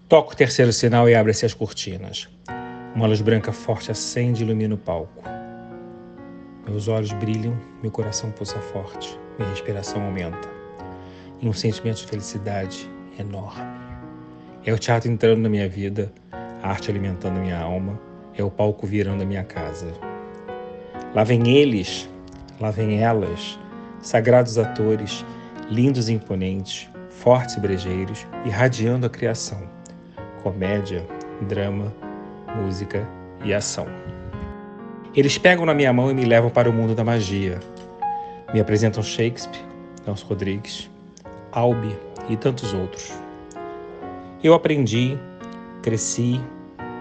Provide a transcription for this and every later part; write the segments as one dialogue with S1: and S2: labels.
S1: Toco o terceiro sinal e abre-se as cortinas. Uma luz branca forte acende e ilumina o palco. Meus olhos brilham, meu coração pulsa forte, minha respiração aumenta. E um sentimento de felicidade enorme. É o teatro entrando na minha vida, a arte alimentando minha alma, é o palco virando a minha casa. Lá vem eles, lá vem elas, sagrados atores, lindos e imponentes, fortes e brejeiros, irradiando a criação. Comédia, drama, música e ação. Eles pegam na minha mão e me levam para o mundo da magia. Me apresentam Shakespeare, Nelson Rodrigues, Albi e tantos outros. Eu aprendi, cresci,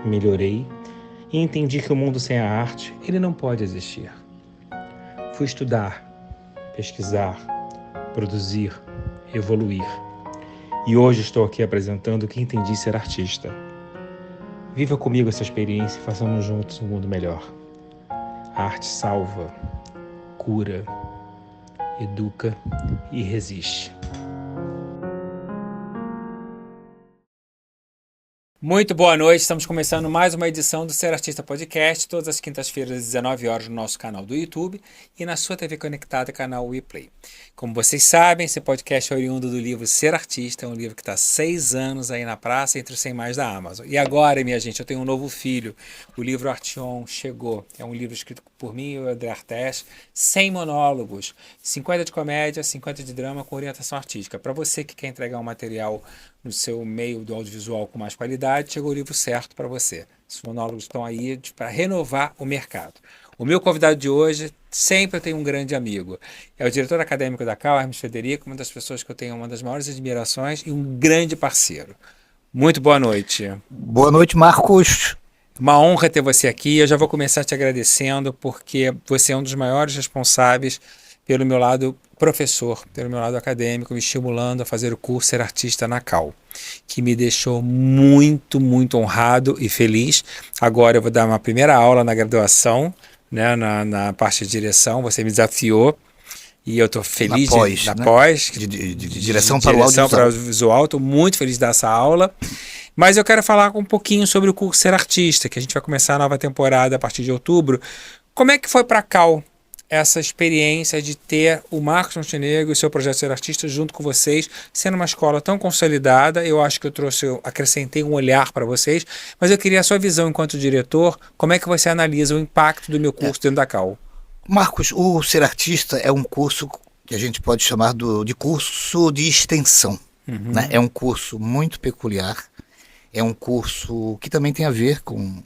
S1: melhorei e entendi que o mundo sem a arte, ele não pode existir. Fui estudar, pesquisar, produzir, evoluir. E hoje estou aqui apresentando o que entendi ser artista. Viva comigo essa experiência e façamos juntos um mundo melhor. A arte salva, cura, educa e resiste. Muito boa noite, estamos começando mais uma edição do Ser Artista Podcast, todas as quintas-feiras às 19 horas no nosso canal do YouTube e na sua TV conectada, canal WePlay. Como vocês sabem, esse podcast é oriundo do livro Ser Artista, é um livro que está há 6 anos aí na praça, entre os 100 mais da Amazon. E agora, minha gente, eu tenho um novo filho, o livro Artion chegou. É um livro escrito por mim e o André Artes, 100 monólogos, 50 de comédia, 50 de drama com orientação artística. Para você que quer entregar um material no seu meio do audiovisual com mais qualidade, chegou o livro certo para você. Os monólogos estão aí para renovar o mercado. O meu convidado de hoje, sempre eu tenho um grande amigo. É o diretor acadêmico da CAU, Hermes Frederico, uma das pessoas que eu tenho uma das maiores admirações e um grande parceiro. Muito boa noite.
S2: Boa noite, Marcos.
S1: Uma honra ter você aqui. Eu já vou começar te agradecendo porque você é um dos maiores responsáveis pelo meu lado professor, pelo meu lado acadêmico, me estimulando a fazer o curso Ser Artista na CAU, que me deixou muito, muito honrado e feliz. Agora eu vou dar uma primeira aula na graduação, né, na parte de direção. Você me desafiou e eu estou feliz
S2: na
S1: né?
S2: pós, de direção para o
S1: audiovisual. Estou muito feliz dessa aula. Mas eu quero falar um pouquinho sobre o curso Ser Artista, que a gente vai começar a nova temporada a partir de outubro. Como é que foi para a CAU essa experiência de ter o Marcos Montenegro e o seu projeto Ser Artista junto com vocês, sendo uma escola tão consolidada? Eu acho que eu acrescentei um olhar para vocês, mas eu queria a sua visão enquanto diretor, como é que você analisa o impacto do meu curso dentro da CAU?
S2: Marcos, o Ser Artista é um curso que a gente pode chamar de curso de extensão. Né? É um curso muito peculiar, é um curso que também tem a ver com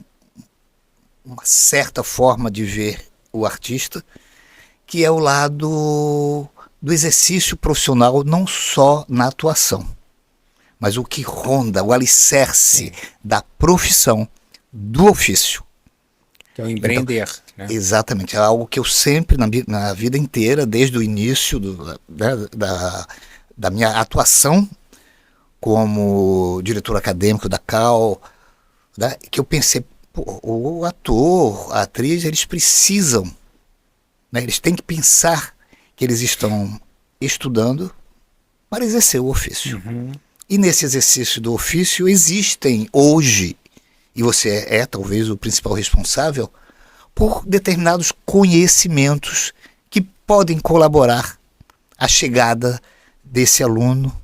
S2: uma certa forma de ver o artista, que é o lado do exercício profissional, não só na atuação, mas o que ronda, o alicerce da profissão, do ofício.
S1: Que é o empreender.
S2: Então, né? Exatamente, é algo que eu sempre, na vida inteira, desde o início da minha atuação como diretor acadêmico da CAU, né, que eu pensei, o ator, a atriz, eles precisam, né, eles têm que pensar que eles estão estudando para exercer o ofício. E nesse exercício do ofício existem hoje, e você é talvez o principal responsável, por determinados conhecimentos que podem colaborar à chegada desse aluno,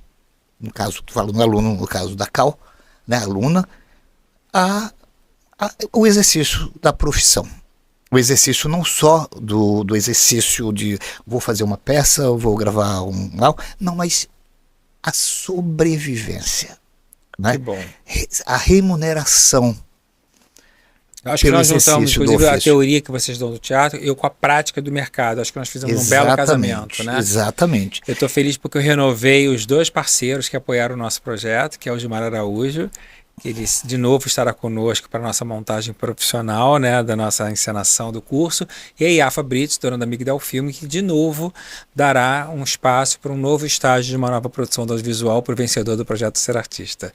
S2: no caso, estou falando aluno no caso da CAU, né, aluna, o exercício da profissão. O exercício não só do exercício de vou fazer uma peça, vou gravar não, mas a sobrevivência. Né?
S1: Que bom.
S2: A remuneração.
S1: Eu acho que nós juntamos, inclusive, a teoria que vocês dão do teatro, eu com a prática do mercado. Acho que nós fizemos um belo casamento, né?
S2: Exatamente.
S1: Eu estou feliz porque eu renovei os 2 parceiros que apoiaram o nosso projeto, que é o Gilmar Araújo, que ele de novo estará conosco para a nossa montagem profissional, né, da nossa encenação do curso, e a Iafa Brits, dona da Migdal Filme, que de novo dará um espaço para um novo estágio de uma nova produção do audiovisual para o vencedor do projeto Ser Artista.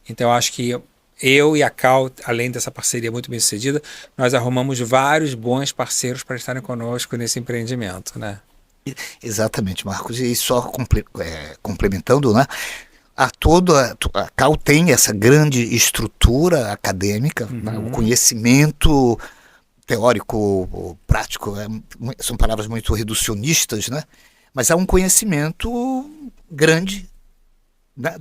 S1: Então eu acho que eu e a CAU, além dessa parceria muito bem sucedida, nós arrumamos vários bons parceiros para estarem conosco nesse empreendimento, né?
S2: Exatamente, Marcos. E só complementando, né? A Cal tem essa grande estrutura acadêmica, né? O conhecimento teórico, prático, são palavras muito reducionistas, né? Mas há um conhecimento grande, né?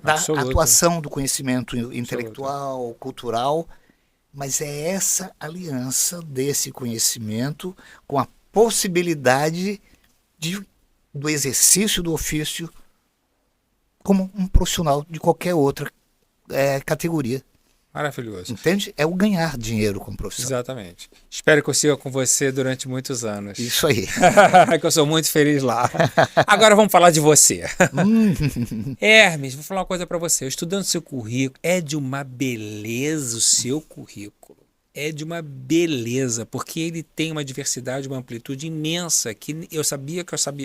S2: Da atuação do conhecimento intelectual, cultural, mas é essa aliança desse conhecimento com a possibilidade do exercício do ofício como um profissional de qualquer outra categoria.
S1: Maravilhoso.
S2: Entende? É o ganhar dinheiro como profissão.
S1: Exatamente. Espero que eu siga com você durante muitos anos.
S2: Isso aí.
S1: Que eu sou muito feliz lá. Agora vamos falar de você. Hermes, vou falar uma coisa para você. Estudando seu currículo, é de uma beleza o seu currículo. É de uma beleza, porque ele tem uma diversidade, uma amplitude imensa, que eu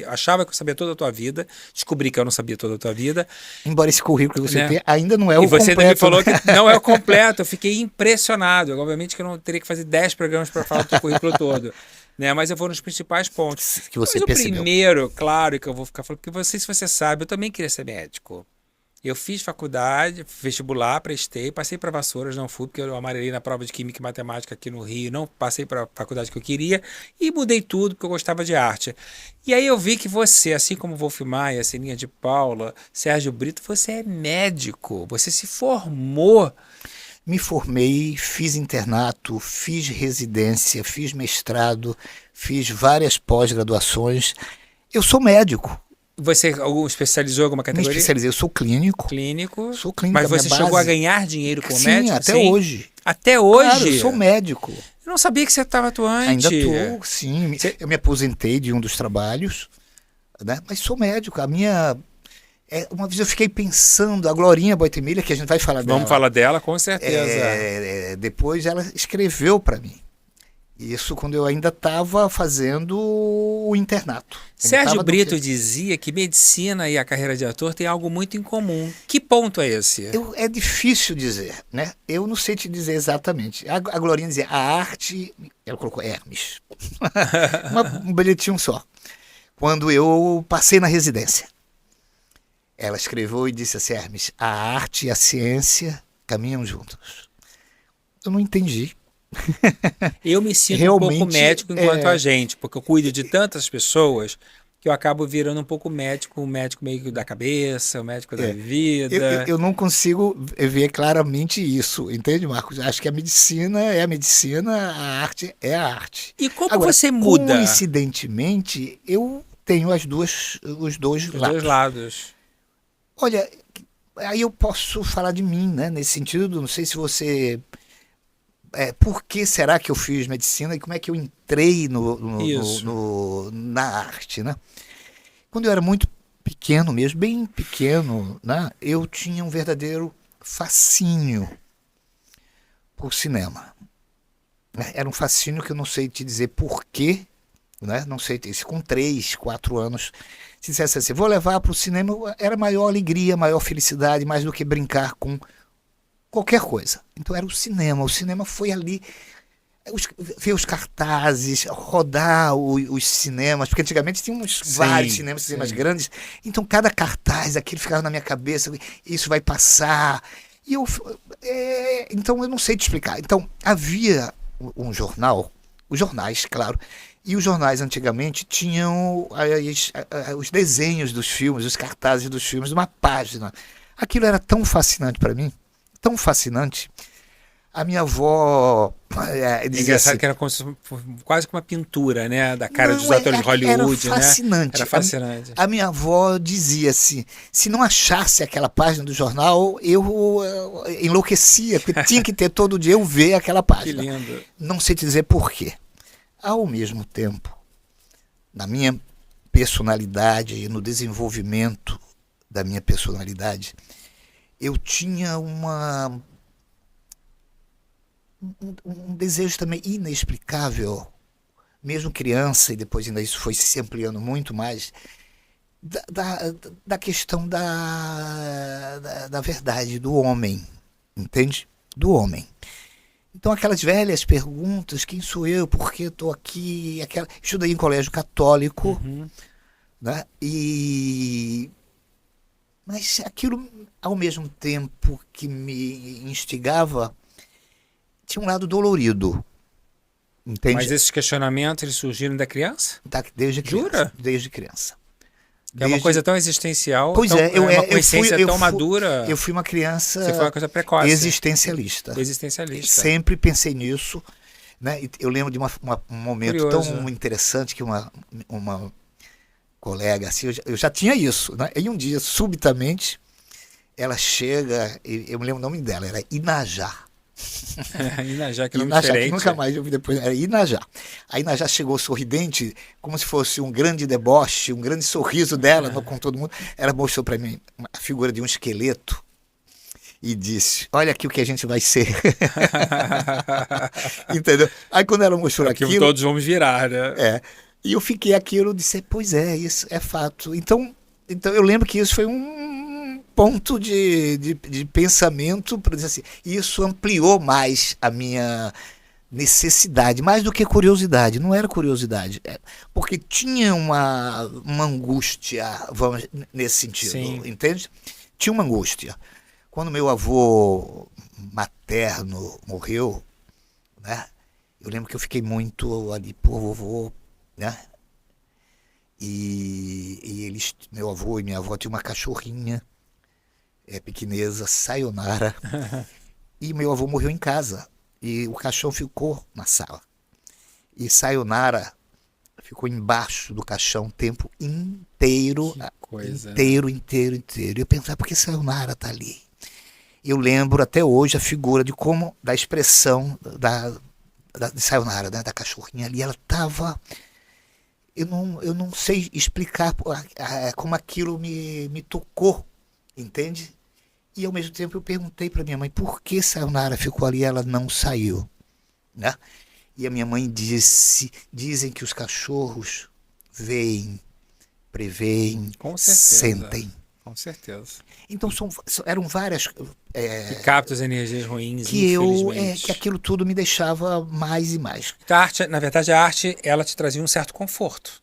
S1: achava que eu sabia toda a tua vida, descobri que eu não sabia toda a tua vida.
S2: Embora esse currículo que você tem ainda não é o completo.
S1: E você também falou que não é o completo, eu fiquei impressionado. Obviamente que eu não teria que fazer 10 programas para falar do teu currículo todo. Né? Mas eu vou nos principais pontos.
S2: Que você
S1: mas
S2: percebeu.
S1: O primeiro, claro, que eu vou ficar falando, porque se você sabe, eu também queria ser médico. Eu fiz faculdade, vestibular, prestei, passei para Vassouras, não fui, porque eu amarelei na prova de Química e Matemática aqui no Rio, não passei para a faculdade que eu queria e mudei tudo porque eu gostava de arte. E aí eu vi que você, assim como Wolf Maia, Sininha de Paula, Sérgio Brito, você é médico, você se formou.
S2: Me formei, fiz internato, fiz residência, fiz mestrado, fiz várias pós-graduações. Eu sou médico.
S1: Você especializou em alguma categoria?
S2: Me especializei, eu sou clínico.
S1: Clínico.
S2: Sou clínico.
S1: Mas você chegou a ganhar dinheiro como médico?
S2: Sim, até hoje.
S1: Até hoje?
S2: Claro, eu sou médico.
S1: Eu não sabia que você estava atuante.
S2: Ainda estou, sim. Eu me aposentei de um dos trabalhos, né? Mas sou médico. Uma vez eu fiquei pensando, a Glorinha Boitemilha, que a gente vai falar dela.
S1: Vamos falar dela, com certeza.
S2: Depois ela escreveu para mim. Isso quando eu ainda estava fazendo o internato.
S1: Sérgio Brito dizia que medicina e a carreira de ator tem algo muito em comum. Que ponto é esse?
S2: É difícil dizer, né? Eu não sei te dizer exatamente. A Glorinha dizia, a arte... Ela colocou Hermes. Um bilhetinho só. Quando eu passei na residência. Ela escreveu e disse assim, Hermes, a arte e a ciência caminham juntos. Eu não entendi.
S1: Eu me sinto realmente, um pouco médico enquanto agente, porque eu cuido de tantas pessoas que eu acabo virando um pouco médico, um médico meio da cabeça, um médico da vida.
S2: Eu não consigo ver claramente isso, entende, Marcos? Acho que a medicina é a medicina, a arte é a arte.
S1: E como agora, você muda?
S2: Coincidentemente, eu tenho os dois lados. Olha, aí eu posso falar de mim, né? Nesse sentido, não sei se você... por que será que eu fiz medicina e como é que eu entrei na arte, né? Quando eu era muito pequeno mesmo, bem pequeno, né? Eu tinha um verdadeiro fascínio por cinema. Era um fascínio que eu não sei te dizer porquê, né? Não sei, com 3, 4 anos, se dissesse assim, vou levar para o cinema, era maior alegria, maior felicidade, mais do que brincar com qualquer coisa. Então era o cinema foi ali, ver os cartazes, rodar os cinemas, porque antigamente tinha vários cinemas grandes, então cada cartaz, aquilo ficava na minha cabeça, isso vai passar, e então eu não sei te explicar. Então havia um jornal, os jornais, claro, e os jornais antigamente tinham os desenhos dos filmes, os cartazes dos filmes, uma página. Aquilo era tão fascinante para mim, tão fascinante. A minha avó dizia
S1: engraçado
S2: assim,
S1: que era quase como uma pintura, né, da cara dos atores de Hollywood,
S2: era fascinante,
S1: né? Era fascinante.
S2: A minha avó dizia assim, se não achasse aquela página do jornal, eu enlouquecia, porque tinha que ter todo dia eu ver aquela página.
S1: Que lindo.
S2: Não sei te dizer por quê. Ao mesmo tempo, na minha personalidade e no desenvolvimento da minha personalidade, eu tinha um desejo também inexplicável, mesmo criança, e depois ainda isso foi se ampliando muito mais, da questão da verdade, do homem, entende? Do homem. Então aquelas velhas perguntas, quem sou eu, por que estou aqui, estudei em colégio católico, né? E Mas aquilo, ao mesmo tempo que me instigava, tinha um lado dolorido,
S1: Mas
S2: entende?
S1: esses questionamentos, eles surgiram da criança?
S2: Desde criança,
S1: Jura?
S2: desde criança.
S1: Que é uma
S2: Desde...
S1: coisa tão existencial,
S2: Pois
S1: tão,
S2: é,
S1: é uma consciência tão madura.
S2: eu fui uma
S1: Você foi uma
S2: criança
S1: coisa precoce,
S2: existencialista.
S1: existencialista.
S2: Sempre pensei nisso, né? E eu lembro de um momento
S1: Curioso.
S2: tão interessante que uma colega, assim, eu já tinha isso, né? E um dia, subitamente, ela chega, eu me lembro o nome dela, era Inajá.
S1: Já que nome
S2: Inajá, que
S1: diferente.
S2: nunca mais eu vi depois, era Inajá. A Inajá chegou sorridente, como se fosse um grande deboche, um grande sorriso dela com todo mundo. Ela mostrou para mim a figura de um esqueleto e disse: Olha aqui o que a gente vai ser. Entendeu? Aí quando ela mostrou
S1: Aqui
S2: aquilo,
S1: todos vamos virar, né?
S2: e eu fiquei aquilo, disse: Pois é, isso é fato. Então eu lembro que isso foi um ponto de pensamento para dizer assim, isso ampliou mais a minha necessidade, mais do que curiosidade. Não era curiosidade, porque tinha uma angústia, vamos, nesse sentido,
S1: Sim.
S2: entende? Tinha uma angústia. Quando meu avô materno morreu, né? Eu lembro que eu fiquei muito ali, pô, vovô, né? E eles, meu avô e minha avó tinham uma cachorrinha pequeneza, Sayonara, e meu avô morreu em casa. E o caixão ficou na sala. E Sayonara ficou embaixo do caixão o tempo inteiro.
S1: Que coisa,
S2: Inteiro, inteiro, inteiro. E eu pensava, por que Sayonara tá ali? Eu lembro até hoje a figura de como, da expressão de Sayonara, né, da cachorrinha ali, ela estava... Eu não sei explicar como aquilo me tocou, entende? E ao mesmo tempo eu perguntei para minha mãe por que Sayonara ficou ali e ela não saiu, né? E a minha mãe dizem que os cachorros veem, preveem,
S1: com certeza.
S2: sentem.
S1: Com certeza.
S2: Então eram várias
S1: Que capta as energias ruins,
S2: que
S1: infelizmente.
S2: que aquilo tudo me deixava mais e mais.
S1: A arte, na verdade, a arte, ela te trazia um certo conforto.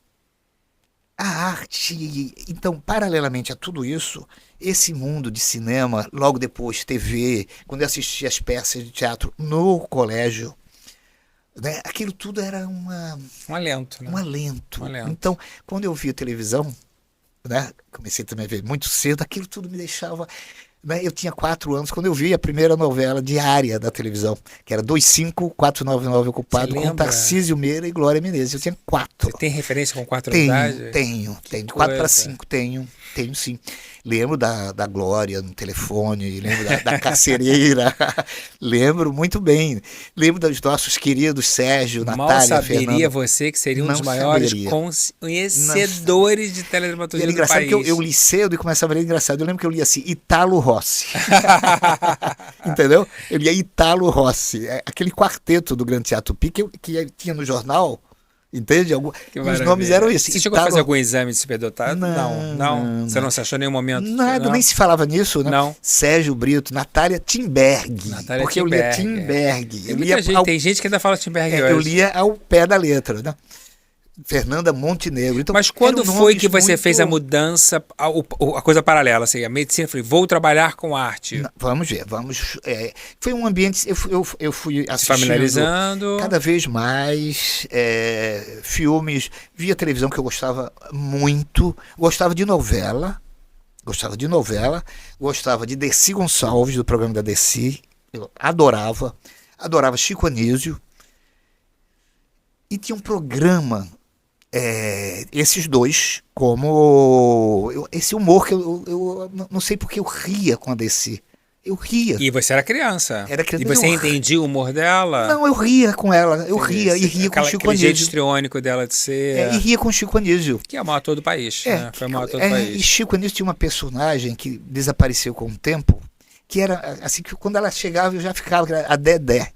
S2: A arte, então, paralelamente a tudo isso, esse mundo de cinema, logo depois TV, quando eu assistia as peças de teatro no colégio, né, aquilo tudo era
S1: Um alento, né?
S2: um alento.
S1: Um alento.
S2: Então, quando eu via televisão, né, comecei também a ver muito cedo, aquilo tudo me deixava... Né, eu tinha 4 anos quando eu vi a primeira novela diária da televisão, que era 25499 Ocupado, com Tarcísio Meira e Glória Menezes. Eu tinha 4.
S1: Você tem referência com 4 anos de idade?
S2: Tenho. De 4 para
S1: coisa.
S2: 5, tenho sim. Lembro da Glória no telefone, lembro da carcereira, lembro muito bem. Lembro dos nossos queridos Sérgio,
S1: Mal
S2: Natália,
S1: saberia
S2: Fernanda.
S1: você que seria um dos
S2: Não
S1: maiores
S2: saberia.
S1: conhecedores de
S2: E
S1: teledramaturgia
S2: era
S1: do
S2: engraçado
S1: país.
S2: que eu li cedo e começava a ler engraçado. Eu lembro que eu li assim, Italo Rossi. Entendeu? Eu lia Italo Rossi. Aquele quarteto do Grande Teatro Tupi que tinha no jornal, entende?
S1: Que
S2: Os
S1: maravilha.
S2: nomes eram esses.
S1: Você chegou a fazer algum exame de superdotado?
S2: Não.
S1: Você não se achou em nenhum momento?
S2: Nada,
S1: não?
S2: nem se falava nisso, né?
S1: Não.
S2: Sérgio Brito, Natália Timberg.
S1: Natália
S2: porque
S1: Timberg.
S2: eu lia Timberg.
S1: Tem muita gente, tem gente que ainda fala Timberg hoje.
S2: Eu lia ao pé da letra, né? Fernanda Montenegro. Então,
S1: mas quando foi que você
S2: muito...
S1: fez a mudança, a coisa paralela, assim, a medicina? Falei, vou trabalhar com arte.
S2: Não, vamos ver, foi um ambiente, eu fui assistindo...
S1: Se familiarizando.
S2: Cada vez mais filmes, via televisão que eu gostava muito, gostava de novela, gostava de Dercy Gonçalves, do programa da Dercy, eu adorava Chico Anísio, e tinha um programa... esses dois, esse humor que eu não sei porque eu ria com a Dercy. Eu ria.
S1: E você era criança.
S2: Era criança,
S1: e você entendia o humor dela?
S2: Não, eu ria com ela. Eu ria com o Chico
S1: Aquele jeito
S2: Anísio.
S1: histriônico dela de ser.
S2: E ria com o Chico Anísio.
S1: Que é o maior ator do país. Né? Foi o maior ator do país.
S2: E Chico Anísio tinha uma personagem que desapareceu com o tempo, que era assim, que quando ela chegava eu já ficava, a Dedé.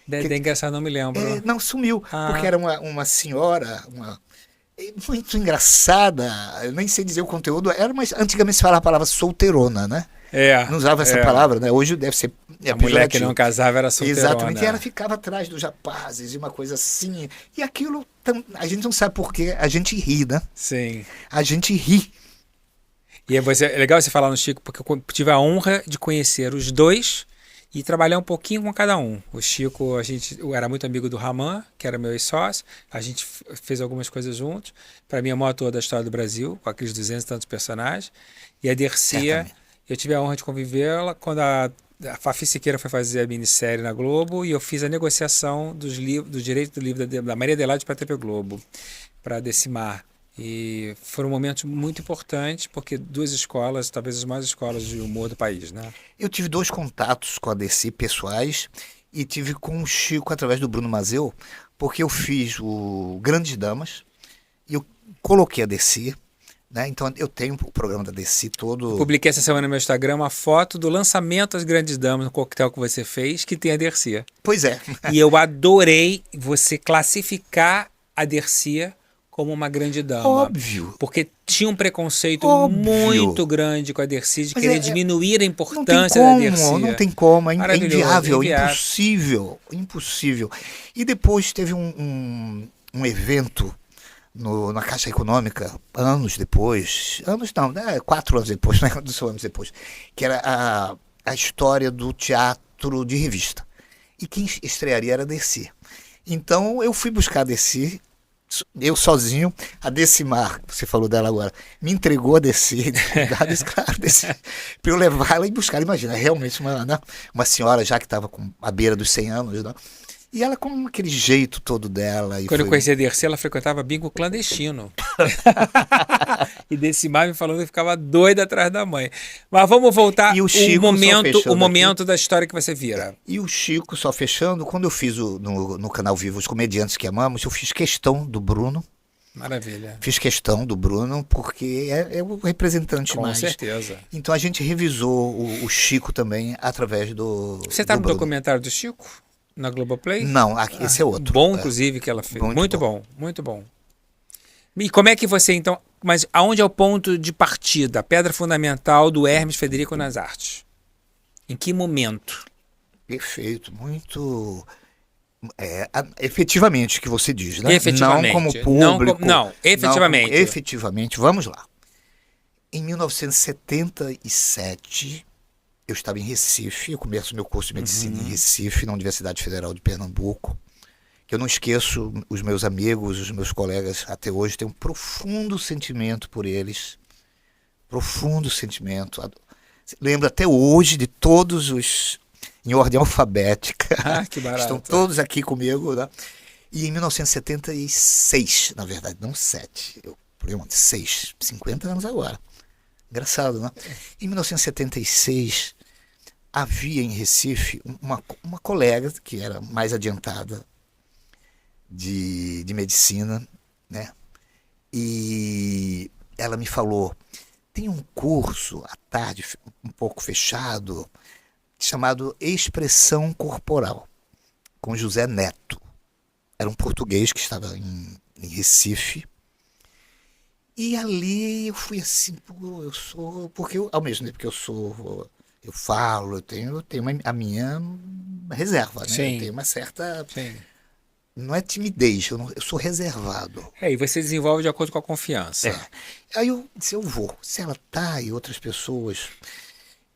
S1: Dedé engraçado, não me lembro.
S2: Não, sumiu, porque era uma senhora, muito engraçada, eu nem sei dizer o conteúdo, antigamente se falava a palavra solteirona, né? Não usava essa palavra, né? Hoje deve ser
S1: a mulher que não casava era solteirona.
S2: Exatamente, e ela ficava atrás dos rapazes, e uma coisa assim, e aquilo, a gente não sabe por que a gente ri, né?
S1: Sim.
S2: A gente ri.
S1: E é legal você falar no Chico, porque eu tive a honra de conhecer os dois e trabalhar um pouquinho com cada um. O Chico, eu era muito amigo do Raman, que era meu ex-sócio, a gente fez algumas coisas juntos. Para mim, é o maior ator da história do Brasil, com aqueles 200 e tantos personagens. E a Dercia,
S2: Certamente.
S1: eu tive a honra de convivê-la quando a Fafi Siqueira foi fazer a minissérie na Globo e eu fiz a negociação do direito do livro da Maria Adelaide para a TV Globo, para Decimar. E foram momentos muito importantes, porque duas escolas, talvez as maiores escolas de humor do país, né?
S2: Eu tive dois contatos com a Dercy pessoais e tive com o Chico através do Bruno Mazeu, porque eu fiz o Grandes Damas e eu coloquei a Dercy, né? Então eu tenho o programa da Dercy todo.
S1: Publiquei essa semana no meu Instagram uma foto do lançamento das Grandes Damas, no coquetel que você fez, que tem a Dercia.
S2: Pois é.
S1: E eu adorei você classificar a Dercia como uma grande dama.
S2: Óbvio.
S1: Porque tinha um preconceito
S2: Óbvio.
S1: muito grande com a Dercy, de
S2: Mas
S1: querer diminuir a
S2: Não tem
S1: importância da Dercy.
S2: como, não tem como, é
S1: Maravilhoso,
S2: inviável,
S1: inviável.
S2: impossível, impossível. E depois teve um evento na Caixa Econômica, anos depois, anos não, né, 4 anos depois, né, 2 anos depois, que era a história do teatro de revista. E quem estrearia era a Dercy. Então eu fui buscar a Dercy, eu sozinho, a Decimar, você falou dela agora, me entregou a Dercy, claro, para eu levar ela e buscar. Imagina, realmente uma senhora já que estava à beira dos 100 anos, né? E ela com aquele jeito todo dela.
S1: Quando eu conheci a Dercy, ela frequentava bingo clandestino. E Decimar me falando que ficava doida atrás da mãe. Mas vamos voltar
S2: E o Chico,
S1: o momento da história que você vira.
S2: E o Chico, só fechando, quando eu fiz no Canal Vivo Os Comediantes que Amamos, eu fiz questão do Bruno.
S1: Maravilha.
S2: Fiz questão do Bruno, porque é o representante
S1: Com
S2: mais.
S1: certeza.
S2: Então a gente revisou o Chico também através do.
S1: Você está
S2: do
S1: no
S2: Bruno.
S1: documentário do Chico? Na Globoplay?
S2: Não, esse é outro.
S1: Bom, inclusive, que ela fez.
S2: Muito
S1: Muito bom, muito bom. E como é que você, então... Mas aonde é o ponto de partida, a pedra fundamental do Hermes Federico nas artes? Em que momento?
S2: Perfeito, muito. Efetivamente que você diz, né?
S1: Efetivamente.
S2: Não como público.
S1: Não, efetivamente.
S2: Não como, efetivamente, vamos lá. Em 1977, eu estava em Recife, eu começo meu curso de medicina em Recife, na Universidade Federal de Pernambuco, que eu não esqueço os meus amigos, os meus colegas, até hoje, tenho um profundo sentimento por eles, profundo sentimento. Lembro até hoje de todos os, em ordem alfabética,
S1: Que barato.
S2: estão todos aqui comigo, né? E em 1976, na verdade, não 7, por aí, 6, 50 anos agora. Engraçado, né? Em 1976, havia em Recife uma colega que era mais adiantada de medicina, né? E ela me falou, tem um curso à tarde, um pouco fechado, chamado Expressão Corporal, com José Neto. Era um português que estava em Recife. E ali eu fui assim, porque ao mesmo tempo que eu falo, eu tenho a minha reserva, né?
S1: Sim.
S2: Eu tenho uma certa,
S1: Sim.
S2: não é timidez, eu sou reservado.
S1: E você desenvolve de acordo com a confiança.
S2: Aí eu disse, eu vou, se ela tá e outras pessoas.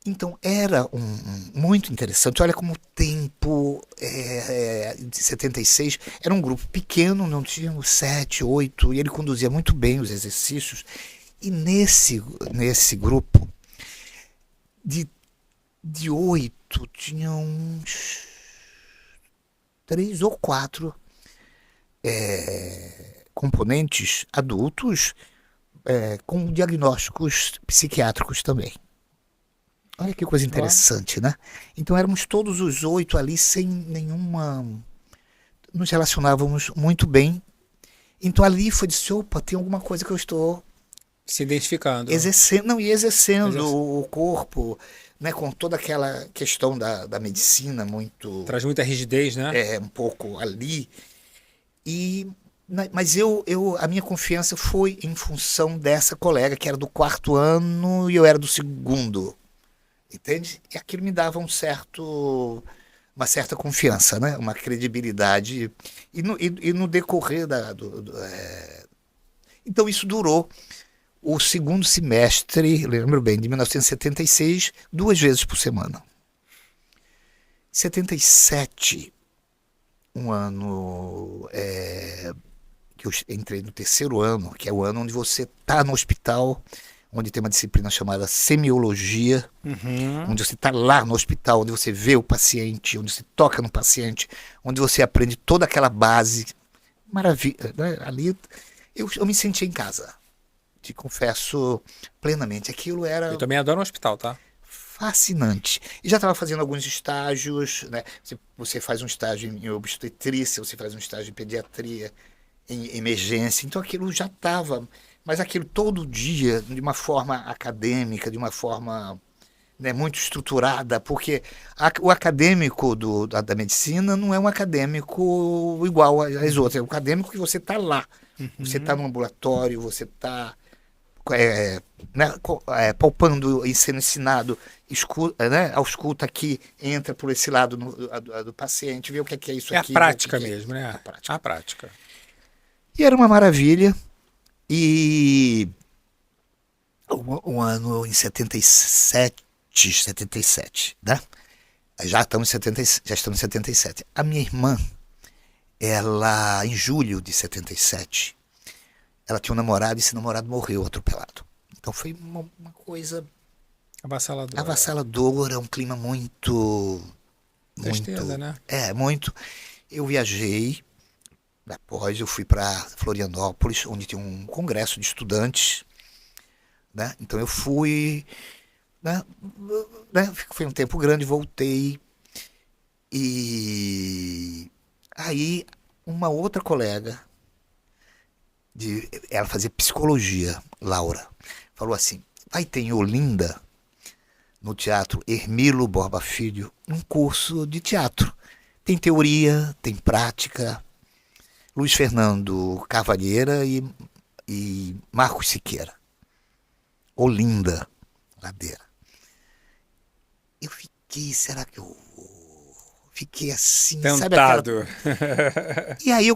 S2: Então era muito interessante. Olha como o tempo de 76 era um grupo pequeno, não tínhamos 7, 8, e ele conduzia muito bem os exercícios. E nesse grupo, de 8, tinha uns 3 ou 4 componentes adultos com diagnósticos psiquiátricos também. Olha que coisa interessante, né? Então éramos todos os 8 ali sem nenhuma... Nos relacionávamos muito bem. Então ali foi de opa, tem alguma coisa que eu estou...
S1: Se identificando.
S2: Exercendo o corpo, né? Com toda aquela questão da medicina muito...
S1: Traz muita rigidez, né?
S2: Um pouco ali. Mas a minha confiança foi em função dessa colega que era do 4º ano e eu era do 2º. Entende? E aquilo me dava uma certa confiança, né? Uma credibilidade. E no decorrer então isso durou o segundo semestre, lembro bem, de 1976, 2 vezes por semana. Em 77, um ano que eu entrei no terceiro ano, que é o ano onde você está no hospital, onde tem uma disciplina chamada semiologia, onde você está lá no hospital, onde você vê o paciente, onde você toca no paciente, onde você aprende toda aquela base. Maravilha, né? Ali eu me senti em casa, te confesso plenamente. Aquilo era
S1: Eu também adoro um hospital, tá?
S2: fascinante. E já estava fazendo alguns estágios, né? Você faz um estágio em obstetrícia, você faz um estágio em pediatria, em emergência. Então aquilo já estava, mas aquilo todo dia, de uma forma acadêmica, de uma forma, né, muito estruturada, porque o acadêmico da medicina não é um acadêmico igual às outras, é um acadêmico que você está lá. Você está no ambulatório, você está né, palpando e sendo ensinado, né, ausculta aqui, entra por esse lado do paciente, vê o que é isso aqui.
S1: É a prática
S2: que
S1: mesmo, né?
S2: A prática.
S1: A prática.
S2: E era uma maravilha. E um ano em 77, né? Já estamos em 77. A minha irmã, ela, em julho de 77, ela tinha um namorado e esse namorado morreu atropelado. Então foi uma coisa avassaladora, um clima muito...
S1: Tristeza, né?
S2: Muito. Eu viajei, após eu fui para Florianópolis, onde tinha um congresso de estudantes, né? Então eu fui, né? Foi um tempo grande, voltei. E aí uma outra colega, ela fazia psicologia, Laura, falou assim: vai ter em Olinda, no Teatro Hermilo Borba Filho, um curso de teatro. Tem teoria, tem prática. Luiz Fernando Carvalheira e Marcos Siqueira. Olinda, Ladeira. Eu fiquei, será que eu fiquei assim,
S1: tentado.
S2: E aí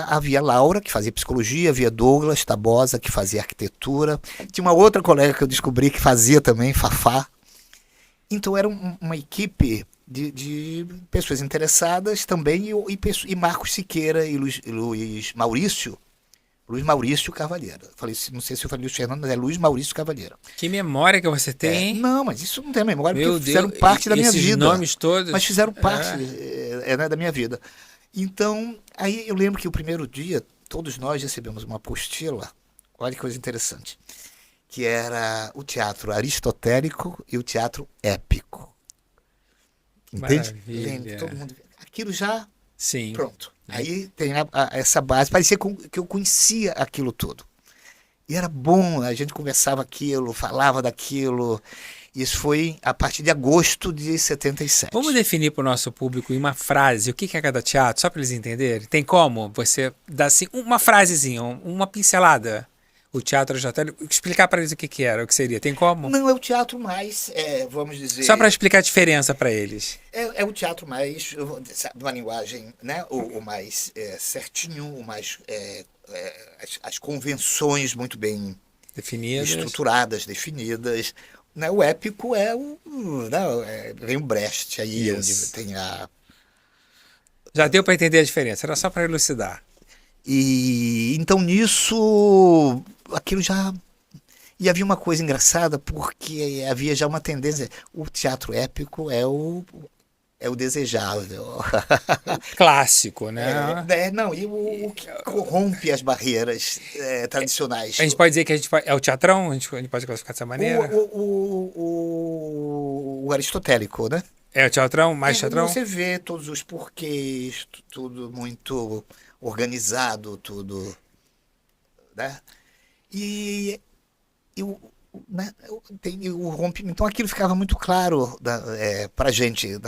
S2: havia Laura, que fazia psicologia, havia Douglas Tabosa, que fazia arquitetura. Tinha uma outra colega que eu descobri que fazia também, Fafá. Então era uma equipe de pessoas interessadas também, e Marcos Siqueira e Luiz Maurício Carvalheira. Falei, não sei se eu falei Luiz Fernando, mas é Luiz Maurício Carvalheira.
S1: Que memória que você tem, hein?
S2: Não, mas isso não tem memória,
S1: Meu
S2: porque fizeram
S1: Deus,
S2: parte da minha
S1: esses
S2: vida.
S1: nomes todos.
S2: Mas fizeram parte né, da minha vida. Então, aí eu lembro que o primeiro dia, todos nós recebemos uma apostila, olha que coisa interessante, que era o teatro aristotélico e o teatro épico. Entende?
S1: Maravilha.
S2: Todo mundo, aquilo já,
S1: Sim.
S2: pronto. Aí tem essa base, parecia que eu conhecia aquilo tudo. E era bom, a gente conversava aquilo, falava daquilo. Isso foi a partir de agosto de 77.
S1: Vamos definir para o nosso público em uma frase o que é cada teatro, só para eles entenderem? Tem como você dar assim, uma frasezinha, uma pincelada? O teatro aristotélico, explicar para eles o que era, o que seria. Tem como?
S2: Não, é o teatro mais, vamos dizer...
S1: Só para explicar a diferença para eles.
S2: É o teatro mais, uma linguagem, né, o mais certinho, o mais... as convenções muito bem
S1: Definidas.
S2: Estruturadas, definidas. Né, o épico vem o Brecht aí,
S1: Isso.
S2: onde tem a...
S1: Já deu para entender a diferença, era só para elucidar.
S2: E então nisso, aquilo já... E havia uma coisa engraçada, porque havia já uma tendência. O teatro épico é o desejável.
S1: Clássico, né?
S2: E o que corrompe as barreiras tradicionais.
S1: A gente pode dizer que é o teatrão? A gente pode classificar dessa maneira?
S2: O aristotélico, né?
S1: É o teatrão? Mais teatrão?
S2: Você vê todos os porquês, tudo muito organizado, tudo, né? Tem o rompimento. Então aquilo ficava muito claro pra gente.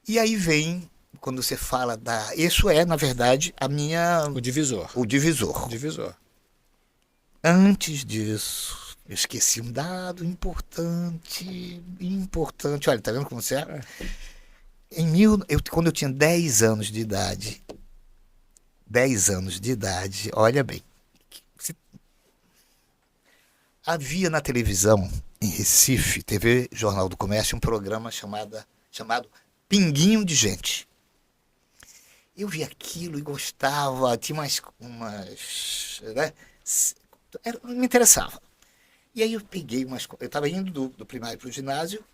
S2: E aí vem, quando você fala isso na verdade,
S1: O divisor.
S2: O divisor.
S1: O divisor.
S2: Antes disso, eu esqueci um dado importante. Olha, tá vendo como você é? Quando eu tinha 10 anos de idade, olha bem, Havia na televisão, em Recife, TV Jornal do Comércio, um programa chamado Pinguinho de Gente. Eu vi aquilo e gostava, tinha umas né? Me interessava. E aí eu peguei eu estava indo do primário para o ginásio